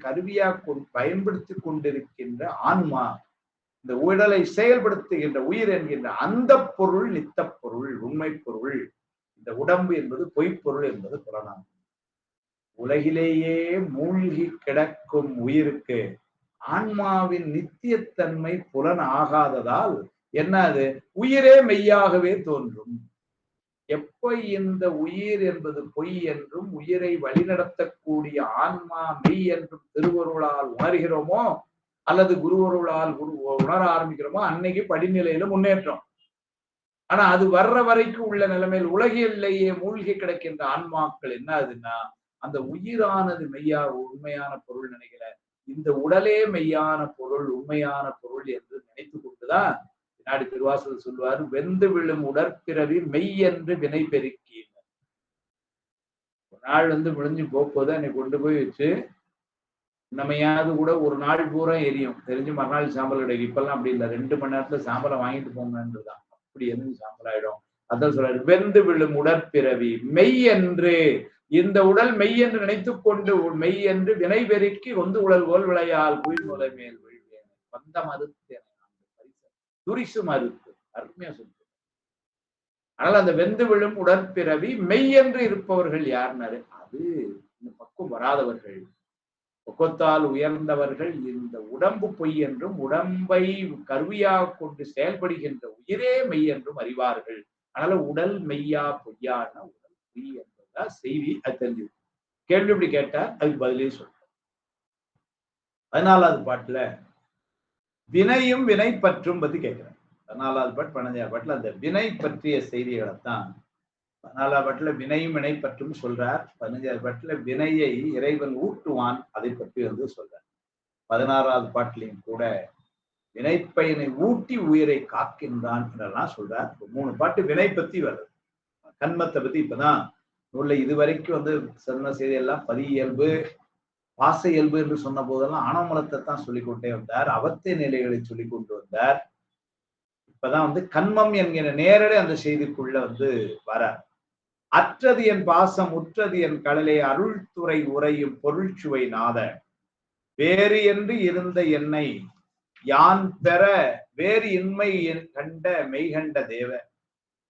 A: கருவியா பயன்படுத்தி கொண்டிருக்கின்ற ஆன்மா, இந்த உடலை செயல்படுத்துகின்ற உயிர் என்கின்ற அந்த பொருள் நித்த பொருள், உண்மை பொருள். இந்த உடம்பு என்பது பொய்ப்பொருள் என்பது புறநானூறு. உலகிலேயே மூழ்கி கிடக்கும் உயிருக்கு ஆன்மாவின் நித்தியத்தன்மை புலன் ஆகாததால் என்ன, அது உயிரே மெய்யாகவே தோன்றும். எப்ப இந்த உயிர் என்பது பொய் என்றும் உயிரை வழிநடத்தக்கூடிய ஆன்மா மெய் என்றும் திருவருளால் உணர்கிறோமோ, அல்லது குருவருளால் உணர ஆரம்பிக்கிறோமோ, அன்னைக்கு படிநிலையில முன்னேற்றம். ஆனா அது வர்ற வரைக்கும் உள்ள நிலைமையில் உலகிலேயே மூழ்கி கிடக்கின்ற ஆன்மாக்கள் என்ன ஆகுதுன்னா, அந்த உயிரானது மெய்யா உண்மையான பொருள் நினைக்கிற, இந்த உடலே மெய்யான பொருள் உண்மையான பொருள் என்று நினைத்து கொண்டுதான் பின்னாடி திருவாசகர் சொல்லுவாரு, வெந்து விழும் உடற்பிறவி மெய் என்று வினை பெருக்கி. ஒரு நாள் விழுந்து போகும்போது என்னை கொண்டு போய் வச்சு நம்மையாவது கூட ஒரு நாள் பூரா எரியும், தெரிஞ்சு மறுநாள் சாம்பல் கிடைக்கும். இப்பெல்லாம் அப்படி இல்லை, 2 மணி நேரத்துல சாம்பலை வாங்கிட்டு போங்கன்றதுதான். அப்படி எதுவும் சாம்பல் ஆயிடும். அதான் சொல்றாரு, வெந்து விழும் உடற்பிறவி மெய் என்று, இந்த உடல் மெய் என்று நினைத்துக் கொண்டு மெய் என்று வினை பெருக்கி ஒந்து உடல் போல் விளையால் குயில்முலை மேல் விழுவேன் வந்த மறுத்தேன் துரிசு மறுத்து. அருமையா சொல்லுது. ஆனால் அந்த வெந்து விழும் உடற்பிறவி மெய் என்று இருப்பவர்கள் யாருன்னாரு, அது இந்த பக்குவம் வராதவர்கள், பக்குவத்தால் உயர்ந்தவர்கள். இந்த உடம்பு பொய் என்றும் உடம்பை கருவியாக கொண்டு செயல்படுகின்ற உயிரே மெய் என்றும் அறிவார்கள். அதனால உடல் மெய்யா பொய்யான்னா உடல் பொய் என்பதுதான் செய்தி. அது தெரிஞ்சு கேள்வி இப்படி கேட்டா அதுக்கு பதிலே சொல்ற. 14வது பாட்டுல வினையும் வினை பற்றும் பத்தி கேட்கிறேன். 14வது பாட்டு 15வது பாட்டுல அந்த வினை பற்றிய செய்திகளைத்தான் 14ஆம் பாட்டுல வினையும் வினை பற்றும் சொல்றார். 15ஆவது பாட்டுல வினையை இறைவன் ஊட்டுவான், அதை பற்றி சொல்றார். 16ஆவது பாட்டிலையும் கூட வினைப்பயனை ஊட்டி உயிரை காக்கின்றான் என்றெல்லாம் சொல்றார். 3 பாட்டு வினை பத்தி வருது. கண்மத்தை பத்தி இப்பதான் நூல்ல இதுவரைக்கும் சொன்ன செய்தி எல்லாம் பதியியல்பு, பாச இயல்பு என்று சொன்ன போதெல்லாம் ஆணவமலத்தை தான் சொல்லிக் கொண்டே வந்தார். அவத்தை நிலைகளை சொல்லிக் கொண்டு வந்தார். இப்பதான் கண்மம் என்கிற நேரடி அந்த செய்திக்குள்ள வர அற்றது என் பாசம் உற்றது என் கடலை அருள்துறை உரையும் பொருள்சுவை நாத வேறு என்று இருந்த என்னை யான் பெற வேறு இன்மை கண்ட மெய்கண்ட தேவ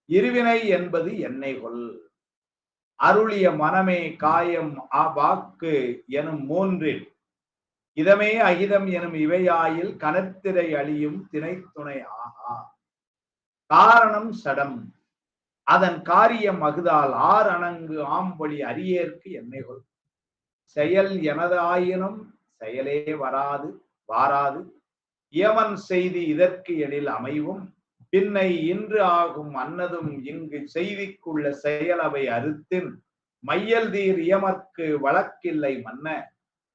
A: இருவினை என்பது என்னை கொள் அருளிய மனமே காயம் வாக்கு எனும் மூன்றில் இதமே அகிதம் எனும் இவையாயில் கனத்திரை அழியும் திணைத்துணை ஆகா காரணம் சடம் அதன் காரியம் அகுதால் ஆர் அணங்கு ஆம்பொழி அரியேற்கு என்னை கொள் செயல் எனதாயினும் செயலே வாராது இயமன் செய்தி இதற்கு எழில் அமைவும் பின்னை இன்று ஆகும் அன்னதும் இங்கு செய்திக்குள்ள செயல் அவை அறுத்தின் மையல் தீர் இயமற்கு வழக்கில்லை மன்ன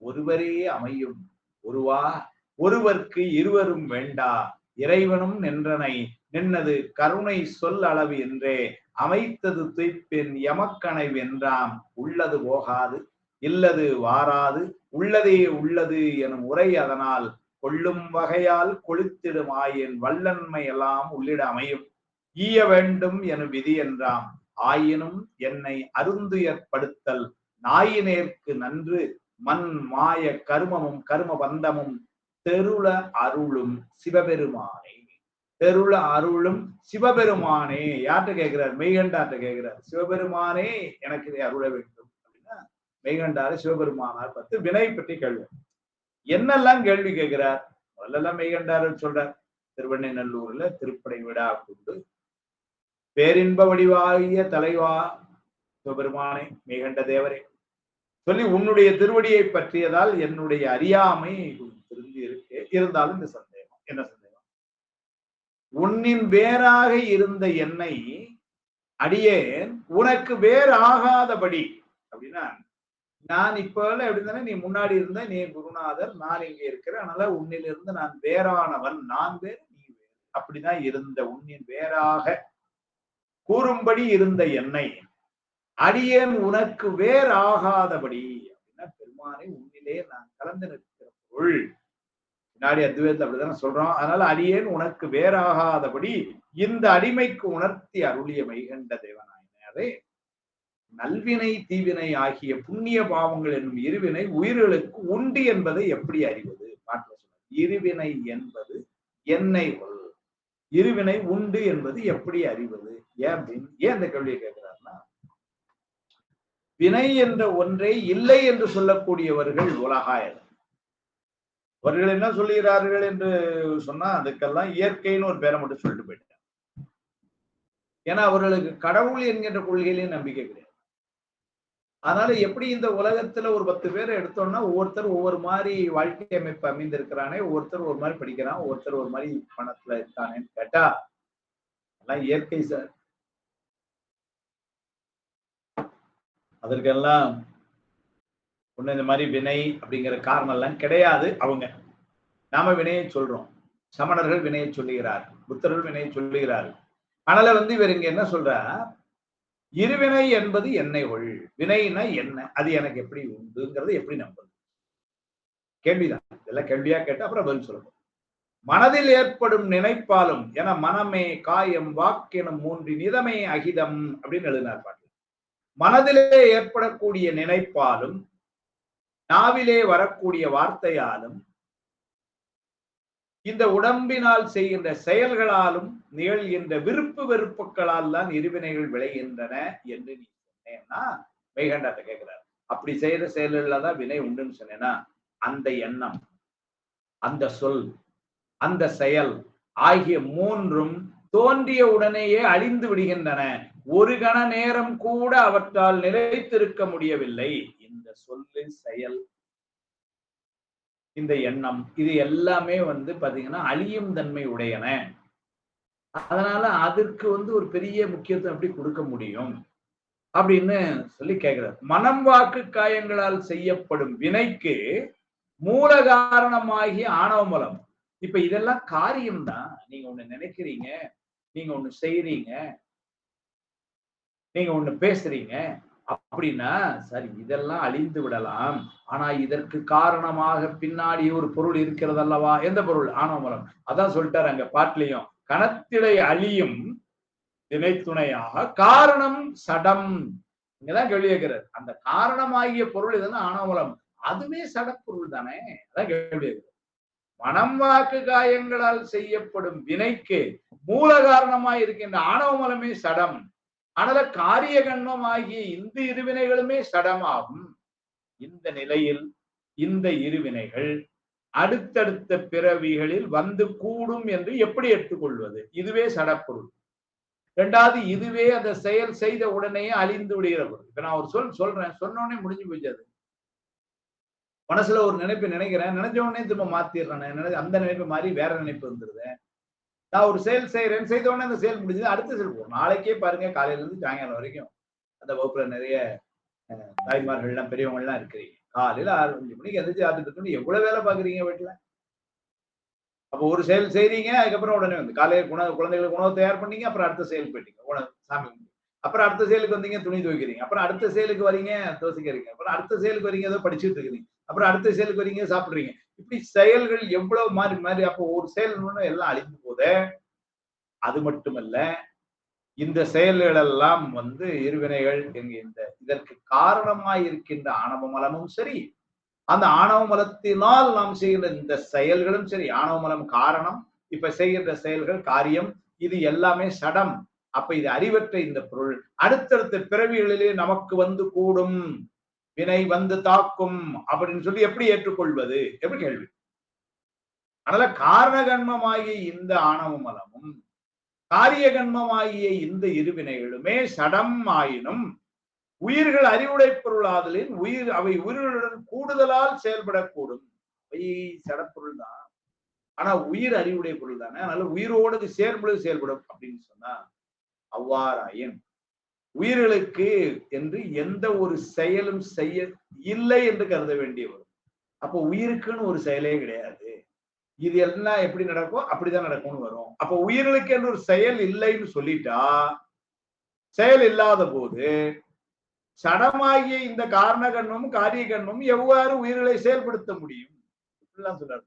A: ஒருவரே அமையும் ஒருவர்க்கு இருவரும் வேண்டா இறைவனும் நின்னது கருணை சொல் அளவு என்றே அமைத்தது துய்ப்பின் எமக்கணை வென்றாம் உள்ளது போகாது இல்லது வாராது உள்ளதே உள்ளது எனும் உரை அதனால் கொள்ளும் வகையால் கொளுத்திடும் ஆயின் வல்லன்மை எல்லாம் உள்ளிட அமையும் ஈய வேண்டும் எனும் விதி என்றாம் ஆயினும் என்னை அருந்துயற்படுத்தல் நாயினேற்கு நன்று மண் மாய கருமமும் கரும பந்தமும் தெருள அருளும் சிவபெருமானே தெருள அருளும் சிவபெருமானே யார்கிட்ட கேட்கிறார்? மெய்கண்டார்ட்ட கேட்கிறார். சிவபெருமானே எனக்கு இதை அருள வேண்டும் அப்படின்னா மெய்கண்டாரு சிவபெருமானார் பத்து வினை பற்றி கேள்வி என்னெல்லாம் கேள்வி கேட்கிறார்? முதல்ல மெய்கண்டாரு சொல்றார். திருவெண்ணநல்லூர்ல திருப்படை விழா கொண்டு பேரின்ப வடிவாகிய தலைவா சிவபெருமானே மெய்கண்ட தேவரே சொல்லி உன்னுடைய திருவடியை பற்றியதால் என்னுடைய அறியாமை திருந்தி இருக்கு. இருந்தாலும் இந்த சந்தேகம் என்ன சந்தேகம்? உன்னின் வேறாக இருந்த என்னை அடியேன் உனக்கு வேறாகாதபடி அப்படின்னா நான் இப்ப எப்படி தானே நீ முன்னாடி இருந்த நீ குருநாதர் நான் இங்க இருக்கிறேன் அதனால உன்னிலிருந்து நான் வேறானவன் நான் வேறு நீ வேறு அப்படிதான் இருந்த உன்னின் வேறாக கூறும்படி இருந்த என்னை அடியேன் உனக்கு வேறாகாதபடி அப்படின்னா பெருமானை உன்னிலே நான் கலந்து நிற்கிற பொருள் பின்னாடி அத்வைதத்துல அப்படிதானே சொல்றோம். அதனால அடியேன் உனக்கு வேறாகாதபடி இந்த அடிமைக்கு உணர்த்தி அருளிய மெய்கண்ட தேவனாயினாரே நல்வினை தீவினை ஆகிய புண்ணிய பாவங்கள் என்னும் இருவினை உயிர்களுக்கு உண்டு என்பதை எப்படி அறிவது? பாட்டுல சொல்ல இருவினை என்பது என்னை கொள் இருவினை உண்டு என்பது எப்படி அறிவது? ஏன் அப்படின்னு ஏன் இந்த கேள்வியை கேட்கிறாருன்னா வினை என்ற ஒன்றை இல்லை என்று சொல்லக்கூடியவர்கள் உலகாயர். அவர்கள் என்ன சொல்லுகிறார்கள் என்று சொன்னா அதுக்கெல்லாம் இயற்கைன்னு ஒரு பேரை மட்டும் சொல்லிட்டு போயிட்டாங்க. ஏன்னா அவர்களுக்கு கடவுள் என்கின்ற கொள்கையிலேயும் நம்பிக்கை கிடையாது. அதனால எப்படி இந்த உலகத்துல ஒரு 10 பேரை எடுத்தோம்னா ஒவ்வொருத்தர் ஒவ்வொரு மாதிரி வாழ்க்கை அமைப்பு அமைந்திருக்கிறானே, ஒவ்வொருத்தர் ஒரு மாதிரி படிக்கிறான், ஒவ்வொருத்தர் ஒரு மாதிரி பணத்துல இருக்கானேன்னு கேட்டா எல்லாம் இயற்கை சார். அதற்கெல்லாம் ஒண்ணு இந்த மாதிரி வினை அப்படிங்கிற காரணம் எல்லாம் கிடையாது. அவங்க நாம வினையை சொல்றோம். சமணர்கள் வினையை சொல்லுகிறார், புத்தர்கள் வினையை சொல்லுகிறார்கள். அதனால இவர் இங்க என்ன சொல்ற இருவினை என்பது என்னை கொள் வினைனா என்ன அது எனக்கு எப்படி உண்டுங்கிறது எப்படி நம்புறது? கேள்விதான். இதெல்லாம் கேள்வியா கேட்டா அப்புறம் பதில் சொல்லணும். மனதில் ஏற்படும் நினைப்பாலும் என மனமே காயம் வாக்கெனும் மூன்றின் இதமே அகிதம் அப்படின்னு எழுதினார் பாட்டு. மனதிலே ஏற்படக்கூடிய நினைப்பாலும் நாவிலே வரக்கூடிய வார்த்தையாலும் இந்த உடம்பினால் செய்கின்ற செயல்களாலும் நிகழ்கின்ற விருப்பு வெறுப்புகளால் தான் இருவினைகள் விளைகின்றன என்று நீ சொன்னேன்னா மெய்கண்டாட்ட கேட்கிறார். அப்படி செய்யற செயல்கள்ல தான் வினை உண்டுன்னு சொன்னேன்னா அந்த எண்ணம் அந்த சொல் அந்த செயல் ஆகிய மூன்றும் தோன்றிய உடனேயே அழிந்து விடுகின்றன. ஒரு கண நேரம் கூட அவற்றால் நிலைத்திருக்க முடியவில்லை. இந்த சொல்லு செயல் இந்த எண்ணம் இது எல்லாமே பாத்தீங்கன்னா அழியும் தன்மை உடையன. அதனால அதற்கு ஒரு பெரிய முக்கியத்துவம் எப்படி கொடுக்க முடியும்? அப்படின்னு சொல்லி கேட்கிறார். மனம் வாக்கு காயங்களால் செய்யப்படும் வினைக்கு மூல காரணமாகிய ஆணவ மலம். இப்ப இதெல்லாம் காரியம்தான். நீங்க ஒண்ணு நினைக்கிறீங்க, நீங்க ஒண்ணு செய்யறீங்க, நீங்க ஒண்ணு பேசுறீங்க அப்படின்னா சரி, இதெல்லாம் அழிந்து விடலாம். ஆனா இதற்கு காரணமாக பின்னாடி ஒரு பொருள் இருக்கிறது அல்லவா? எந்த பொருள்? ஆணவ மலம். அதான் சொல்லிட்டாரு அங்க பாட்டிலையும், கணத்திடை அழியும் திணைத்துணையாக காரணம் சடம். இங்கதான் கேள்வி கேட்கிறார். அந்த காரணமாகிய பொருள் எதுன்னா ஆணவ மலம். அதுவே சடப்பொருள் தானே. அதான் கேள்வி கேட்கிறார். மனம் வாக்கு காயங்களால் செய்யப்படும் வினைக்கு மூல காரணமாய் இருக்கின்ற ஆணவ மலமே சடம். அதனால காரிய கண்மம் ஆகிய இந்த இருவினைகளுமே சடமாகும். இந்த நிலையில் இந்த இருவினைகள் அடுத்தடுத்த பிறவிகளில் வந்து கூடும் என்று எப்படி எடுத்துக்கொள்வது? இதுவே சடப்பொருள். இரண்டாவது, இதுவே அந்த செயல் செய்த உடனே அழிந்து விடுகிற பொருள். இப்ப நான் ஒரு சொல்றேன், சொன்னோடனே முடிஞ்சு போயிச்சது. மனசுல ஒரு நினைப்பு நினைக்கிறேன், நினைச்ச உடனே திரும்ப மாத்திடுறேன். அந்த நினைப்பு மாதிரி வேற நினைப்பு வந்துருது. நான் ஒரு செயல் செய்யறேன், செய்த உடனே அந்த செயல் முடிஞ்சது, அடுத்த செயல் போகும். நாளைக்கே பாருங்க, காலையில இருந்து சாயங்காலம் வரைக்கும் அந்த வகுப்புல நிறைய தாய்மார்கள்லாம் பெரியவங்க எல்லாம் இருக்கிறீங்க. காலையில 6-5 மணிக்கு எந்திரிச்சு ஆத்துட்டு எவ்வளவு வேலை பாக்குறீங்க வீட்டுல. அப்போ ஒரு செயல் செய்றீங்க, அதுக்கப்புறம் உடனே வந்து காலையில குழந்தைகளுக்கு உணவு தயார் பண்ணீங்க, அப்புறம் அடுத்த செயல் போயிட்டீங்க, உணவு சாமி, அப்புறம் அடுத்த செயலுக்கு வந்தீங்க, துணி துவைக்கிறீங்க, அப்புறம் அடுத்த செயலுக்கு வரீங்க, தோசைக்கிறீங்க, அப்புறம் அடுத்த செயலுக்கு வரீங்க, ஏதோ படிச்சுட்டு இருக்கிறீங்க, அப்புறம் அடுத்த செயலுக்கு வரீங்க, சாப்பிடுறீங்க. இப்படி செயல்கள் எவ்வளவு மாறி மாறி, அப்போ ஒரு செயல் எல்லாம் அழிந்து போதே. அது மட்டுமல்ல, இந்த செயல்கள் எல்லாம் வந்து இருவினைகள் என்கின்ற இதற்கு காரணமாய் இருக்கின்ற ஆணவ மலமும் சரி, அந்த ஆணவ மலத்தினால் நாம் செய்கின்ற இந்த செயல்களும் சரி. ஆணவ மலம் காரணம், இப்ப செய்கின்ற செயல்கள் காரியம். இது எல்லாமே சடம். அப்ப இது அறிவற்ற இந்த பொருள் அடுத்தடுத்த பிறவிகளிலே நமக்கு வந்து கூடும், வினை வந்து தாக்கும் அப்படின்னு சொல்லி எப்படி ஏற்றுக்கொள்வது? எப்படி கேள்வி. அதனால காரண கண்மமாகிய இந்த ஆணவ மலமும் காரிய கண்மமாகிய இந்த இருவினைகளுமே சடம் ஆயினும் உயிர்கள் அறிவுடை பொருளாதலின் அவை உயிர்களுடன் கூடுதலால் செயல்படக்கூடும். அவை சடப்பொருள் தான், ஆனா உயிர் அறிவுடைய பொருள் தானே. அதனால உயிரோடு சேர்ந்து செயல்படும் அப்படின்னு சொன்னா, அவ்வாறாயின் உயிர்களுக்கு என்று எந்த ஒரு செயலும் செய்ய இல்லை என்று கருத வேண்டிய வரும். அப்போ உயிருக்குன்னு ஒரு செயலே கிடையாது. இது எல்லாம் எப்படி நடக்கும்? அப்படிதான் நடக்கும்னு வரும். அப்போ உயிர்களுக்கு என்று ஒரு செயல் இல்லைன்னு சொல்லிட்டா, செயல் இல்லாத போது சடமாகிய இந்த காரண கண்மமும் காரிய கண்மமும் எவ்வாறு உயிர்களை செயல்படுத்த முடியும்? இப்படிலாம் சொல்றாரு.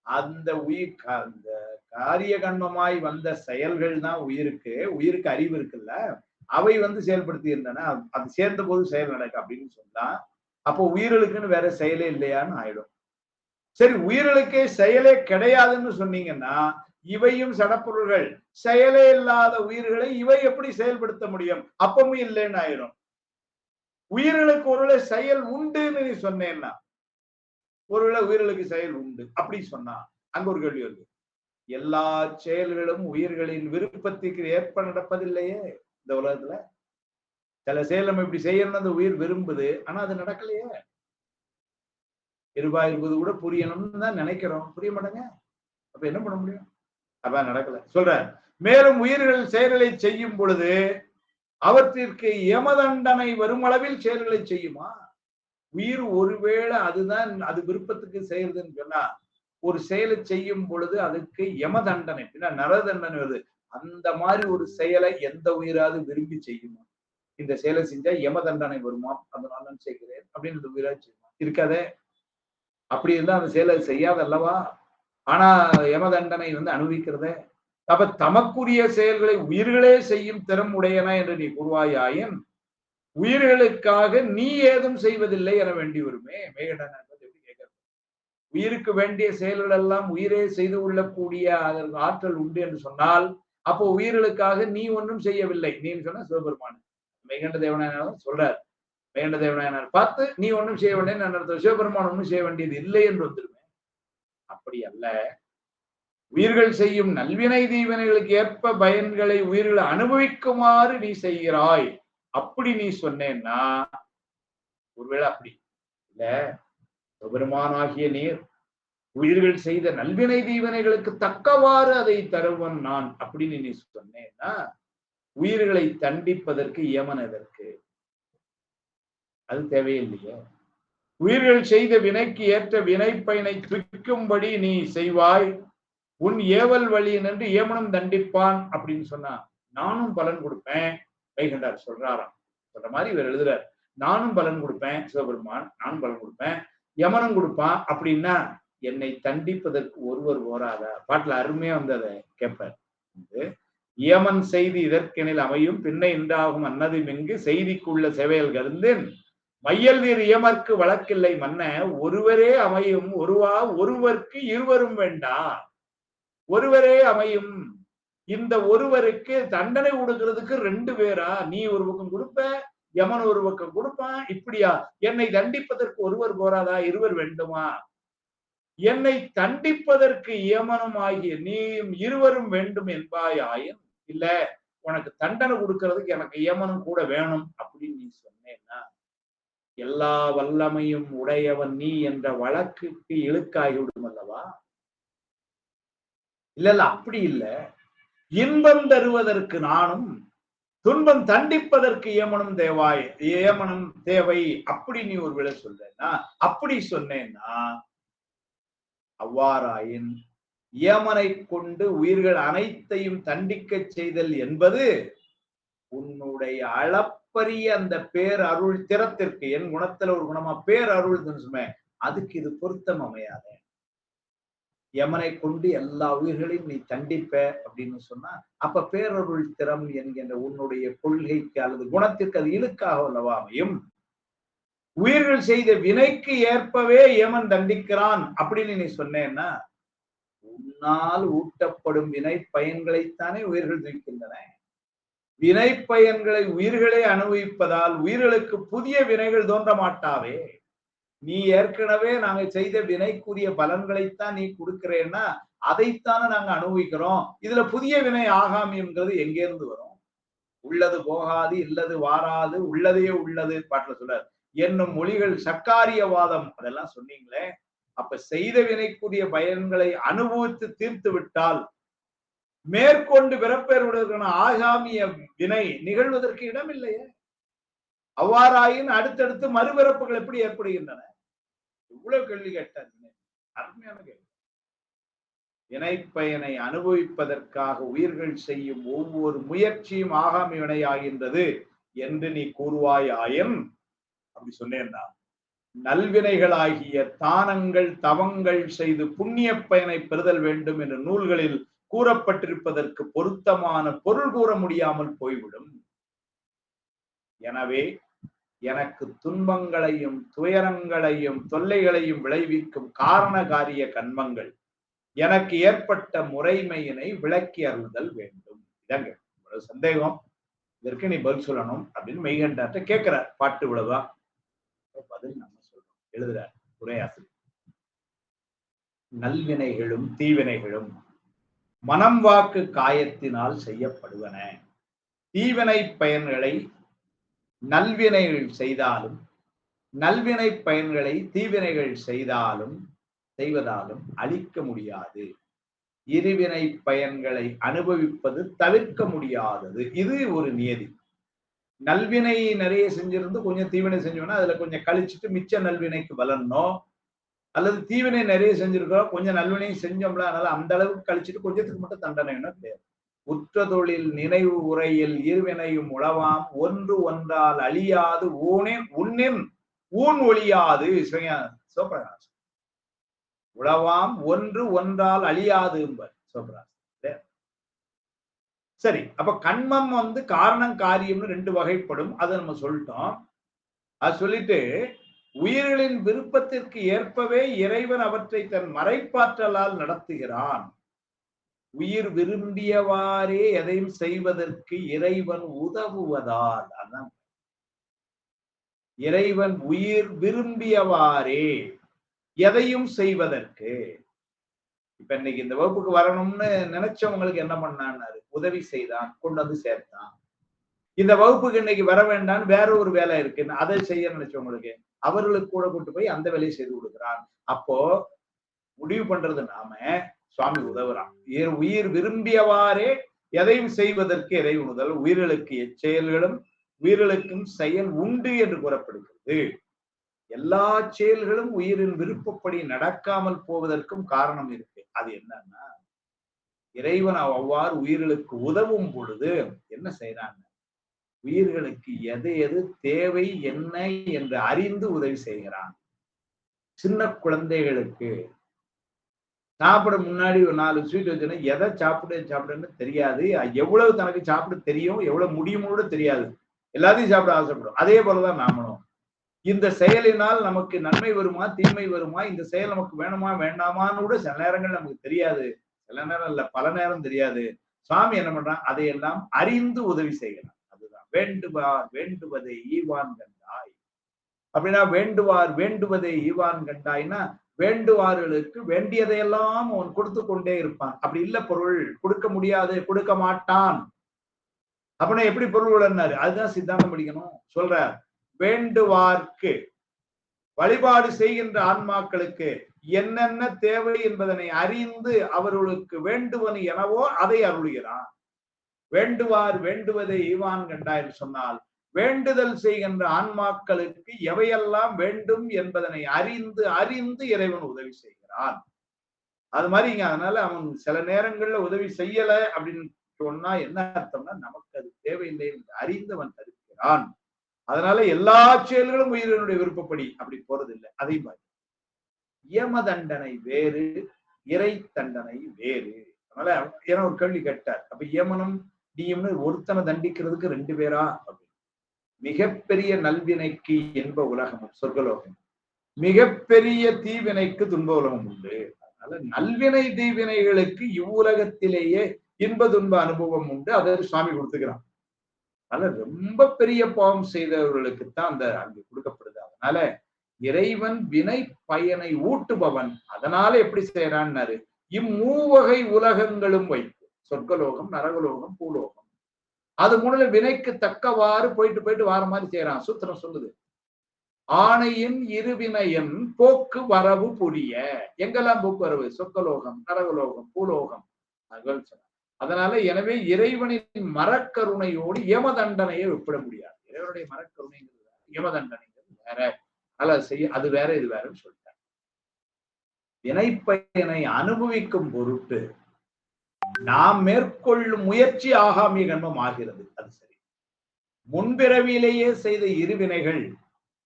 A: அந்த அந்த காரிய கண்மமாய் வந்த செயல்கள் தான் உயிருக்கு அறிவு இருக்குல்ல, அவை வந்து செயல்படுத்தியிருந்தன. அது சேர்ந்த போது செயல் நடக்கு அப்படின்னு சொன்னா, அப்போ உயிர்களுக்குன்னு வேற செயலே இல்லையான்னு ஆயிடும். சரி, உயிர்களுக்கே செயலே கிடையாதுன்னு சொன்னீங்கன்னா, இவையும் சடப்பொருள்கள். செயலே இல்லாத உயிர்களை இவை எப்படி செயல்படுத்த முடியும்? அப்பவும் இல்லைன்னு ஆயிடும். உயிர்களுக்கு ஒருவேளை செயல் உண்டுன்னு நீ சொன்னேன்னா, ஒருவேளை உயிர்களுக்கு செயல் உண்டு அப்படி சொன்னா, அங்க ஒரு கேள்வி வருது. எல்லா செயல்களும் உயிர்களின் விருப்பத்துக்கு ஏற்ப நடப்பதில்லையே இந்த உலகத்துல. சில செயல் நம்ம இப்படி செய்யணும்னு அந்த உயிர் விரும்புது, ஆனா அது நடக்கலையே. இருபா இருபது கூட புரியணும்னு தான் நினைக்கிறோம், புரிய மாட்டாங்க. அப்ப என்ன பண்ண முடியும்? அப்ப நடக்கல சொல்ற. மேலும் உயிர்கள் செயல்களை செய்யும் பொழுது அவற்றிற்கு யமதண்டனை வரும் அளவில் செயல்களை செய்யுமா? உயிர் ஒருவேளை அதுதான் அது விருப்பத்துக்கு செய்யறதுன்னு சொன்னா, ஒரு செயலை செய்யும் பொழுது அதுக்கு யம தண்டனை, நர தண்டனை வருது. அந்த மாதிரி ஒரு செயலை எந்த உயிராது விரும்பி செய்யுமா? இந்த செயலை செஞ்சா யம தண்டனை வருமா, அதனால நான் செய்கிறேன் அப்படின்னு இந்த உயிரா செய்யுமா? இருக்காதே. அப்படி இருந்தா அந்த செயலை செய்யாத அல்லவா? ஆனா யம தண்டனை வந்து அனுபவிக்கிறதே. அப்ப தமக்குரிய செயல்களை உயிர்களே செய்யும் திறம் உடையன என்று நீ கூறுவாயாயின், உயிர்களுக்காக நீ ஏதும் செய்வதில்லை என வேண்டி வருமே. மேகண்டன எப்படி கேட்கிறது? உயிருக்கு வேண்டிய செயல்கள் எல்லாம் உயிரே செய்து கொள்ளக்கூடிய அதற்கு ஆற்றல் உண்டு என்று சொன்னால், அப்போ உயிர்களுக்காக நீ ஒன்றும் செய்யவில்லை. நீ சொன்ன சிவபெருமான் மேகண்ட தேவனாயனார் சொல்றார். மேகண்ட தேவனாயனார் பார்த்து நீ ஒன்றும் செய்ய வேண்டிய சிவபெருமான் ஒன்றும் செய்ய வேண்டியது இல்லை என்று வந்துருவேன். அப்படி அல்ல. உயிர்கள் செய்யும் நல்வினை தீவினைகளுக்கு ஏற்ப பயன்களை உயிர்கள் அனுபவிக்குமாறு நீ செய்கிறாய். அப்படி நீ சொன்னேன்னா, ஒருவேளை அப்படி இல்ல, சிவபெருமானாகிய நீர் உயிர்கள் செய்த நல்வினை தீவினைகளுக்கு தக்கவாறு அதை தருவன் நான் அப்படின்னு நீ சொன்னேன்னா, உயிர்களை தண்டிப்பதற்கு யமன் எதற்கு? அது தேவையில்லையே. உயிர்கள் செய்த வினைக்கு ஏற்ற வினை பயனை துய்க்கும்படி நீ செய்வாய். உன் ஏவல் வழி நின்று ஏமனும் தண்டிப்பான் அப்படின்னு சொன்னா நானும் பலன் கொடுப்பேன். வைகண்டார் சொல்றாராம். சொல்ற மாதிரி இவர் எழுதுறார். நானும் பலன் கொடுப்பேன், சிவபெருமான் நானும் பலன் கொடுப்பேன், யமனும் கொடுப்பான். அப்படின்னா என்னை தண்டிப்பதற்கு ஒருவர் போராதா? பாட்டுல அருமையா வந்து அதை கேட்பார். ஏமன் செய்தி இதற்கெனில் அமையும் பின்னை இன்றாகும் அன்னது மிங்கு செய்திக்குள்ள செவையல் கருந்தேன் மையல் நீர் இயமர்க்கு வழக்கில்லை மன்ன ஒருவரே அமையும் ஒருவா ஒருவர்க்கு இருவரும் வேண்டா. ஒருவரே அமையும். இந்த ஒருவருக்கு தண்டனை கொடுக்கிறதுக்கு 2 பேரா? நீ ஒரு பக்கம் கொடுப்ப, யமன் ஒரு பக்கம் கொடுப்பான். இப்படியா? என்னை தண்டிப்பதற்கு ஒருவர் போராதா? இருவர் வேண்டுமா? என்னை தண்டிப்பதற்கு யமனும் ஆகிய நீயும் இருவரும் வேண்டும் என்பாயாயின், இல்ல உனக்கு தண்டனை கொடுக்கறதுக்கு எனக்கு யமனும் கூட வேணும் அப்படின்னு நீ சொன்னேன்னா எல்லா வல்லமையும் உடையவன் நீ என்ற வழக்குக்கு இழுக்காகி விடும் அல்லவா? இல்ல அப்படி இல்ல. இன்பம் தருவதற்கு நானும், துன்பம் தண்டிப்பதற்கு ஏமனும் தேவை. அப்படி நீ ஒரு விட சொல்றேன்னா, அப்படி சொன்னேன்னா அவ்வாறாயின் ஏமனை கொண்டு உயிர்கள் அனைத்தையும் தண்டிக்க செய்தல் என்பது உன்னுடைய அளப்பரிய அந்த பேரருள் திறத்திற்கு, என் குணத்துல ஒரு குணமா பேரருள் அதுக்கு இது பொருத்தம் அமையாத. யமனை கொண்டு எல்லா உயிர்களையும் நீ தண்டிப்ப அப்படின்னு சொன்னா அப்ப பேரருள் திறம் என்கின்ற உன்னுடைய கொள்கைக்கு அல்லது குணத்திற்கு அது இழுக்காக அல்லவா அமையும். உயிர்கள் செய்த வினைக்கு ஏற்பவே யமன் தண்டிக்கிறான் அப்படின்னு நீ சொன்னேன்னா உன்னால் ஊட்டப்படும் வினை பயன்களைத்தானே உயிர்கள் துய்க்கின்றன. வினை பயன்களை உயிர்களே அனுபவிப்பதால் உயிர்களுக்கு புதிய வினைகள் தோன்ற மாட்டாவே. நீ ஏற்கனவே நாங்க செய்த வினைக்குரிய பலன்களைத்தான் நீ கொடுக்கிறேன்னா அதைத்தானே நாங்க அனுபவிக்கிறோம். இதுல புதிய வினை ஆகாமியம்ங்கிறது எங்க இருந்து வரும்? உள்ளது போகாது, இல்லது வாராது, உள்ளதே உள்ளது பாட்டுல சொல்றாரு. என்னும் மொழிகள் சக்காரியவாதம் அதெல்லாம் சொன்னீங்களே. அப்ப செய்த வினைக்குரிய பயன்களை அனுபவித்து தீர்த்து விட்டால் மேற்கொண்டு பிறப்பேறுவதற்கான ஆகாமிய வினை நிகழ்வதற்கு இடம் இல்லையே. அவ்வாறாயின் அடுத்தடுத்து மறுபிறப்புகள் எப்படி ஏற்படுகின்றன? இவ்வளவு கேள்வி கேட்டார். அருமையான கேள்வி. வினைப்பயனை அனுபவிப்பதற்காக உயிர்கள் செய்யும் ஒவ்வொரு முயற்சியும் ஆகாமி வினையாகின்றது என்று நீ கூறுவாயாயின், அப்படி சொன்னேன்னா நல்வினைகளாகிய தானங்கள் தவங்கள் செய்து புண்ணிய பயனை பெறுதல் வேண்டும் என்ற நூல்களில் கூறப்பட்டிருப்பதற்கு பொருத்தமான பொருள் கூற முடியாமல் போய்விடும். எனவே எனக்கு துன்பங்களையும் துயரங்களையும் தொல்லைகளையும் விளைவிக்கும் காரண காரிய கண்மங்கள் எனக்கு ஏற்பட்ட முறைமையினை விளக்கி அருள்தல் வேண்டும். இதாங்க சந்தேகம், இதற்கு நீ பதில் சொல்லணும் அப்படின்னு மெய்கண்டார்ட்ட கேட்கிறார். பாட்டு விழவா பதில் நம்ம சொல்றோம். எழுதுறார் உரையாசிரியர். நல்வினைகளும் தீவினைகளும் மனம் வாக்கு காயத்தினால் செய்யப்படுவன. தீவினை பயன்களை நல்வினைகள் செய்தாலும் நல்வினை பயன்களை தீவினைகள் செய்வதாலும் அழிக்க முடியாது. இருவினை பயன்களை அனுபவிப்பது தவிர்க்க முடியாதது. இது ஒரு நியதி. நல்வினை நிறைய செஞ்சிருந்து கொஞ்சம் தீவினை செஞ்சோம்னா அதுல கொஞ்சம் கழிச்சுட்டு மிச்ச நல்வினைக்கு பலனோ, அல்லது தீவினை நிறைய செஞ்சிருக்கோம் கொஞ்சம் நல்வினை செஞ்சோம்ல அதனால அந்த அளவுக்கு கழிச்சுட்டு கொஞ்சத்துக்கு மட்டும் தண்டனைன்னா கிடையாது. உற்ற தொழில் நினைவு உரையில் இருவினையும் உளவாம் ஒன்று ஒன்றால் அழியாது உன்னின் ஊன் ஒழியாது. சிவபிரகாசம் உளவாம் ஒன்று ஒன்றால் அழியாது சிவபிரகாசம். சரி, அப்ப கண்மம் காரணம் காரியம்னு 2 வகைப்படும். அதை நம்ம சொல்லிட்டோம். அது சொல்லிட்டு உயிர்களின் விருப்பத்திற்கு ஏற்பவே இறைவன் அவற்றை தன் மறைப்பாற்றலால் நடத்துகிறான். உயிர் விரும்பியவாறே எதையும் செய்வதற்கு இறைவன் உதவுவதால். அதான் இறைவன் உயிர் விரும்பியவாறே எதையும் செய்வதற்கு. இப்ப இன்னைக்கு இந்த வகுப்புக்கு வரணும்னு நினைச்சவங்களுக்கு என்ன பண்ணான்னாரு, உதவி செய்தான், கொண்டு வந்து சேர்த்தான். இந்த வகுப்புக்கு இன்னைக்கு வர வேண்டாம், வேற ஒரு வேலை இருக்கு, அதை செய்ய நினைச்சவங்களுக்கு அவர்களுக்கு கூட கொண்டு போய் அந்த வேலையை செய்து கொடுக்கிறான். அப்போ முடிவு பண்றது நாம, சுவாமி உதவுறான். உயிர் விரும்பியவாறே எதையும் செய்வதற்கு இறைவனுதல். உயிர்களுக்கு எச்செயல்களும் உயிர்களுக்கும் செயல் உண்டு என்று கூறப்படுகிறது. எல்லா செயல்களும் உயிரின் விருப்பப்படி நடக்காமல் போவதற்கும் காரணம் இருக்கு. அது என்னன்னா, இறைவன் அவ்வாறு உயிர்களுக்கு உதவும் பொழுது என்ன செய்யறாங்க, உயிர்களுக்கு எது எது தேவை என்ன என்று அறிந்து உதவி செய்கிறான். சின்ன குழந்தைகளுக்கு சாப்பிட முன்னாடி ஒரு 4 ஸ்வீட் வச்சோன்னா எதை சாப்பிடுன்னு தெரியாது. எவ்வளவு தனக்கு சாப்பிட தெரியும், எவ்வளவு முடியுமோ கூட தெரியாது. எல்லாத்தையும் சாப்பிட ஆசைப்படும். அதே போலதான் நாமளும். இந்த செயலினால் நமக்கு நன்மை வருமா, தீமை வருமா, இந்த செயல் நமக்கு வேணுமா வேண்டாமான்னு கூட சில நேரங்கள் நமக்கு தெரியாது. சில நேரம் இல்ல, பல நேரம் தெரியாது. சுவாமி என்ன பண்றான், அதையெல்லாம் அறிந்து உதவி செய்கிறான். அதுதான் வேண்டுவார் வேண்டுவதை ஈவான் கண்டாய். அப்படின்னா வேண்டுவார் வேண்டுவதை ஈவான் கண்டாய்னா வேண்டுவார்களுக்கு வேண்டியதையெல்லாம் அவன் கொடுத்து கொண்டே இருப்பான். அப்படி இல்ல பொருள் கொடுக்க முடியாது, கொடுக்க மாட்டான். அப்படின்னா எப்படி பொருள் உடனாரு, அதுதான் சித்தாந்தம் படிக்கணும். சொல்ற வேண்டுவார்க்கு வழிபாடு செய்கின்ற ஆன்மாக்களுக்கு என்னென்ன தேவை என்பதனை அறிந்து அவர்களுக்கு வேண்டுவன் எனவோ அதை அருளுகிறான். வேண்டுவார் வேண்டுவதை ஈவான் கண்டாய் சொன்னால் வேண்டுதல் செய்கின்ற ஆன்மாக்களுக்கு எவையெல்லாம் வேண்டும் என்பதனை அறிந்து அறிந்து இறைவன் உதவி செய்கிறான். அது மாதிரிங்க. அதனால அவன் சில நேரங்கள்ல உதவி செய்யல அப்படின்னு சொன்னா என்ன அர்த்தம்னா, நமக்கு அது தேவையில்லை என்று அறிந்தவன் தடுக்கிறான். அதனால எல்லா செயல்களும் உயிரினுடைய விருப்பப்படி அப்படி போறதில்லை. அதே மாதிரி யம தண்டனை வேறு, இறை தண்டனை வேறு. அதனால ஏன்னா ஒரு கேள்வி கேட்டார், அப்ப யமனும் நீயம்னு ஒருத்தனை தண்டிக்கிறதுக்கு 2 பேரா அப்படின்னு. மிகப்பெரிய நல்வினைக்கு இன்ப உலகமும் சொர்க்கலோகம், மிகப்பெரிய தீவினைக்கு துன்ப உலகம் உண்டு. அதனால நல்வினை தீவினைகளுக்கு இவ்வுலகத்திலேயே இன்ப துன்ப அனுபவம் உண்டு. அதை சுவாமி கொடுத்துக்கிறான். அதனால ரொம்ப பெரிய பாவம் செய்தவர்களுக்குத்தான் அந்த அங்கு கொடுக்கப்படுது. அதனால இறைவன் வினை பயனை ஊட்டுபவன். அதனால எப்படி செய்யறான்னாரு, இம்மூவகை உலகங்களும் வைத்து சொர்க்கலோகம், நரகலோகம், பூலோகம், அது முன்னில வினைக்கு தக்கவாறு போயிட்டு வார மாதிரி செய்யறான். சூத்திரம் சொல்லுது, ஆணையின் இருவினையன் போக்கு வரவு புரிய. எங்கெல்லாம் போக்கு வரவு? சொர்க்கலோகம், நரகலோகம், பூலோகம். அதனால எனவே இறைவனின் மரக்கருணையோடு யம தண்டனையை ஒப்பிட முடியாது. இறைவனுடைய மரக்கருணைங்கிறது யம தண்டனைங்கிறது வேற. அது வேற, இது வேறன்னு சொல்லிட்டார். வினைப்பயனை அனுபவிக்கும் பொருட்டு நாம் மேற்கொள்ளும் முயற்சி ஆகாமிய கண்மம் ஆகிறது. அது சரி. முன்பிறவியிலேயே செய்த இருவினைகள்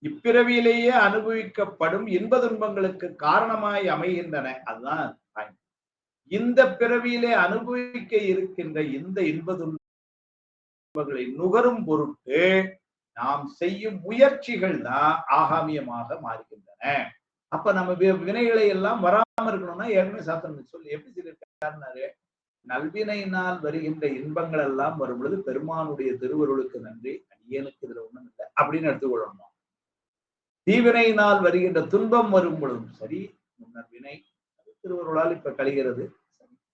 A: இப்பிறவியிலேயே அனுபவிக்கப்படும் இன்ப துன்பங்களுக்கு காரணமாய் அமைகின்றன. அதுதான் இந்த பிறவியிலே அனுபவிக்க இருக்கின்ற இந்த இன்ப துன்பங்களை நுகரும் பொருட்டு நாம் செய்யும் முயற்சிகள் தான் ஆகாமியமாக மாறுகின்றன. அப்ப நம்ம வினைகளை எல்லாம் வராம இருக்கணும்னா ஏற்கனவே சாத்தன் சொல்லி எப்படி சொல்லியிருக்காரு, நல்வினையினால் வருகின்ற இன்பங்கள் எல்லாம் வரும் பொழுது பெருமானுடைய திருவருளுக்கு நன்றி, அடியனுக்கு இதுல ஒண்ணும் இல்லை அப்படின்னு எடுத்துக்கொள்ளணும். தீவினையினால் வருகின்ற துன்பம் வரும் பொழுதும் சரி, முன்னர் வினை திருவருளால் இப்ப கழிகிறது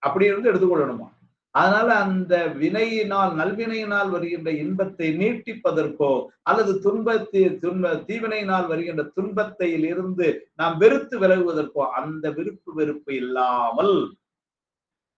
A: அப்படி இருந்து எடுத்துக்கொள்ளணுமா. அதனால அந்த வினையினால் நல்வினையினால் வருகின்ற இன்பத்தை நீட்டிப்பதற்கோ அல்லது தீவினையினால் வருகின்ற துன்பத்தில் இருந்து நாம் வெறுத்து விலகுவதற்கோ அந்த வெறுப்பு இல்லாமல்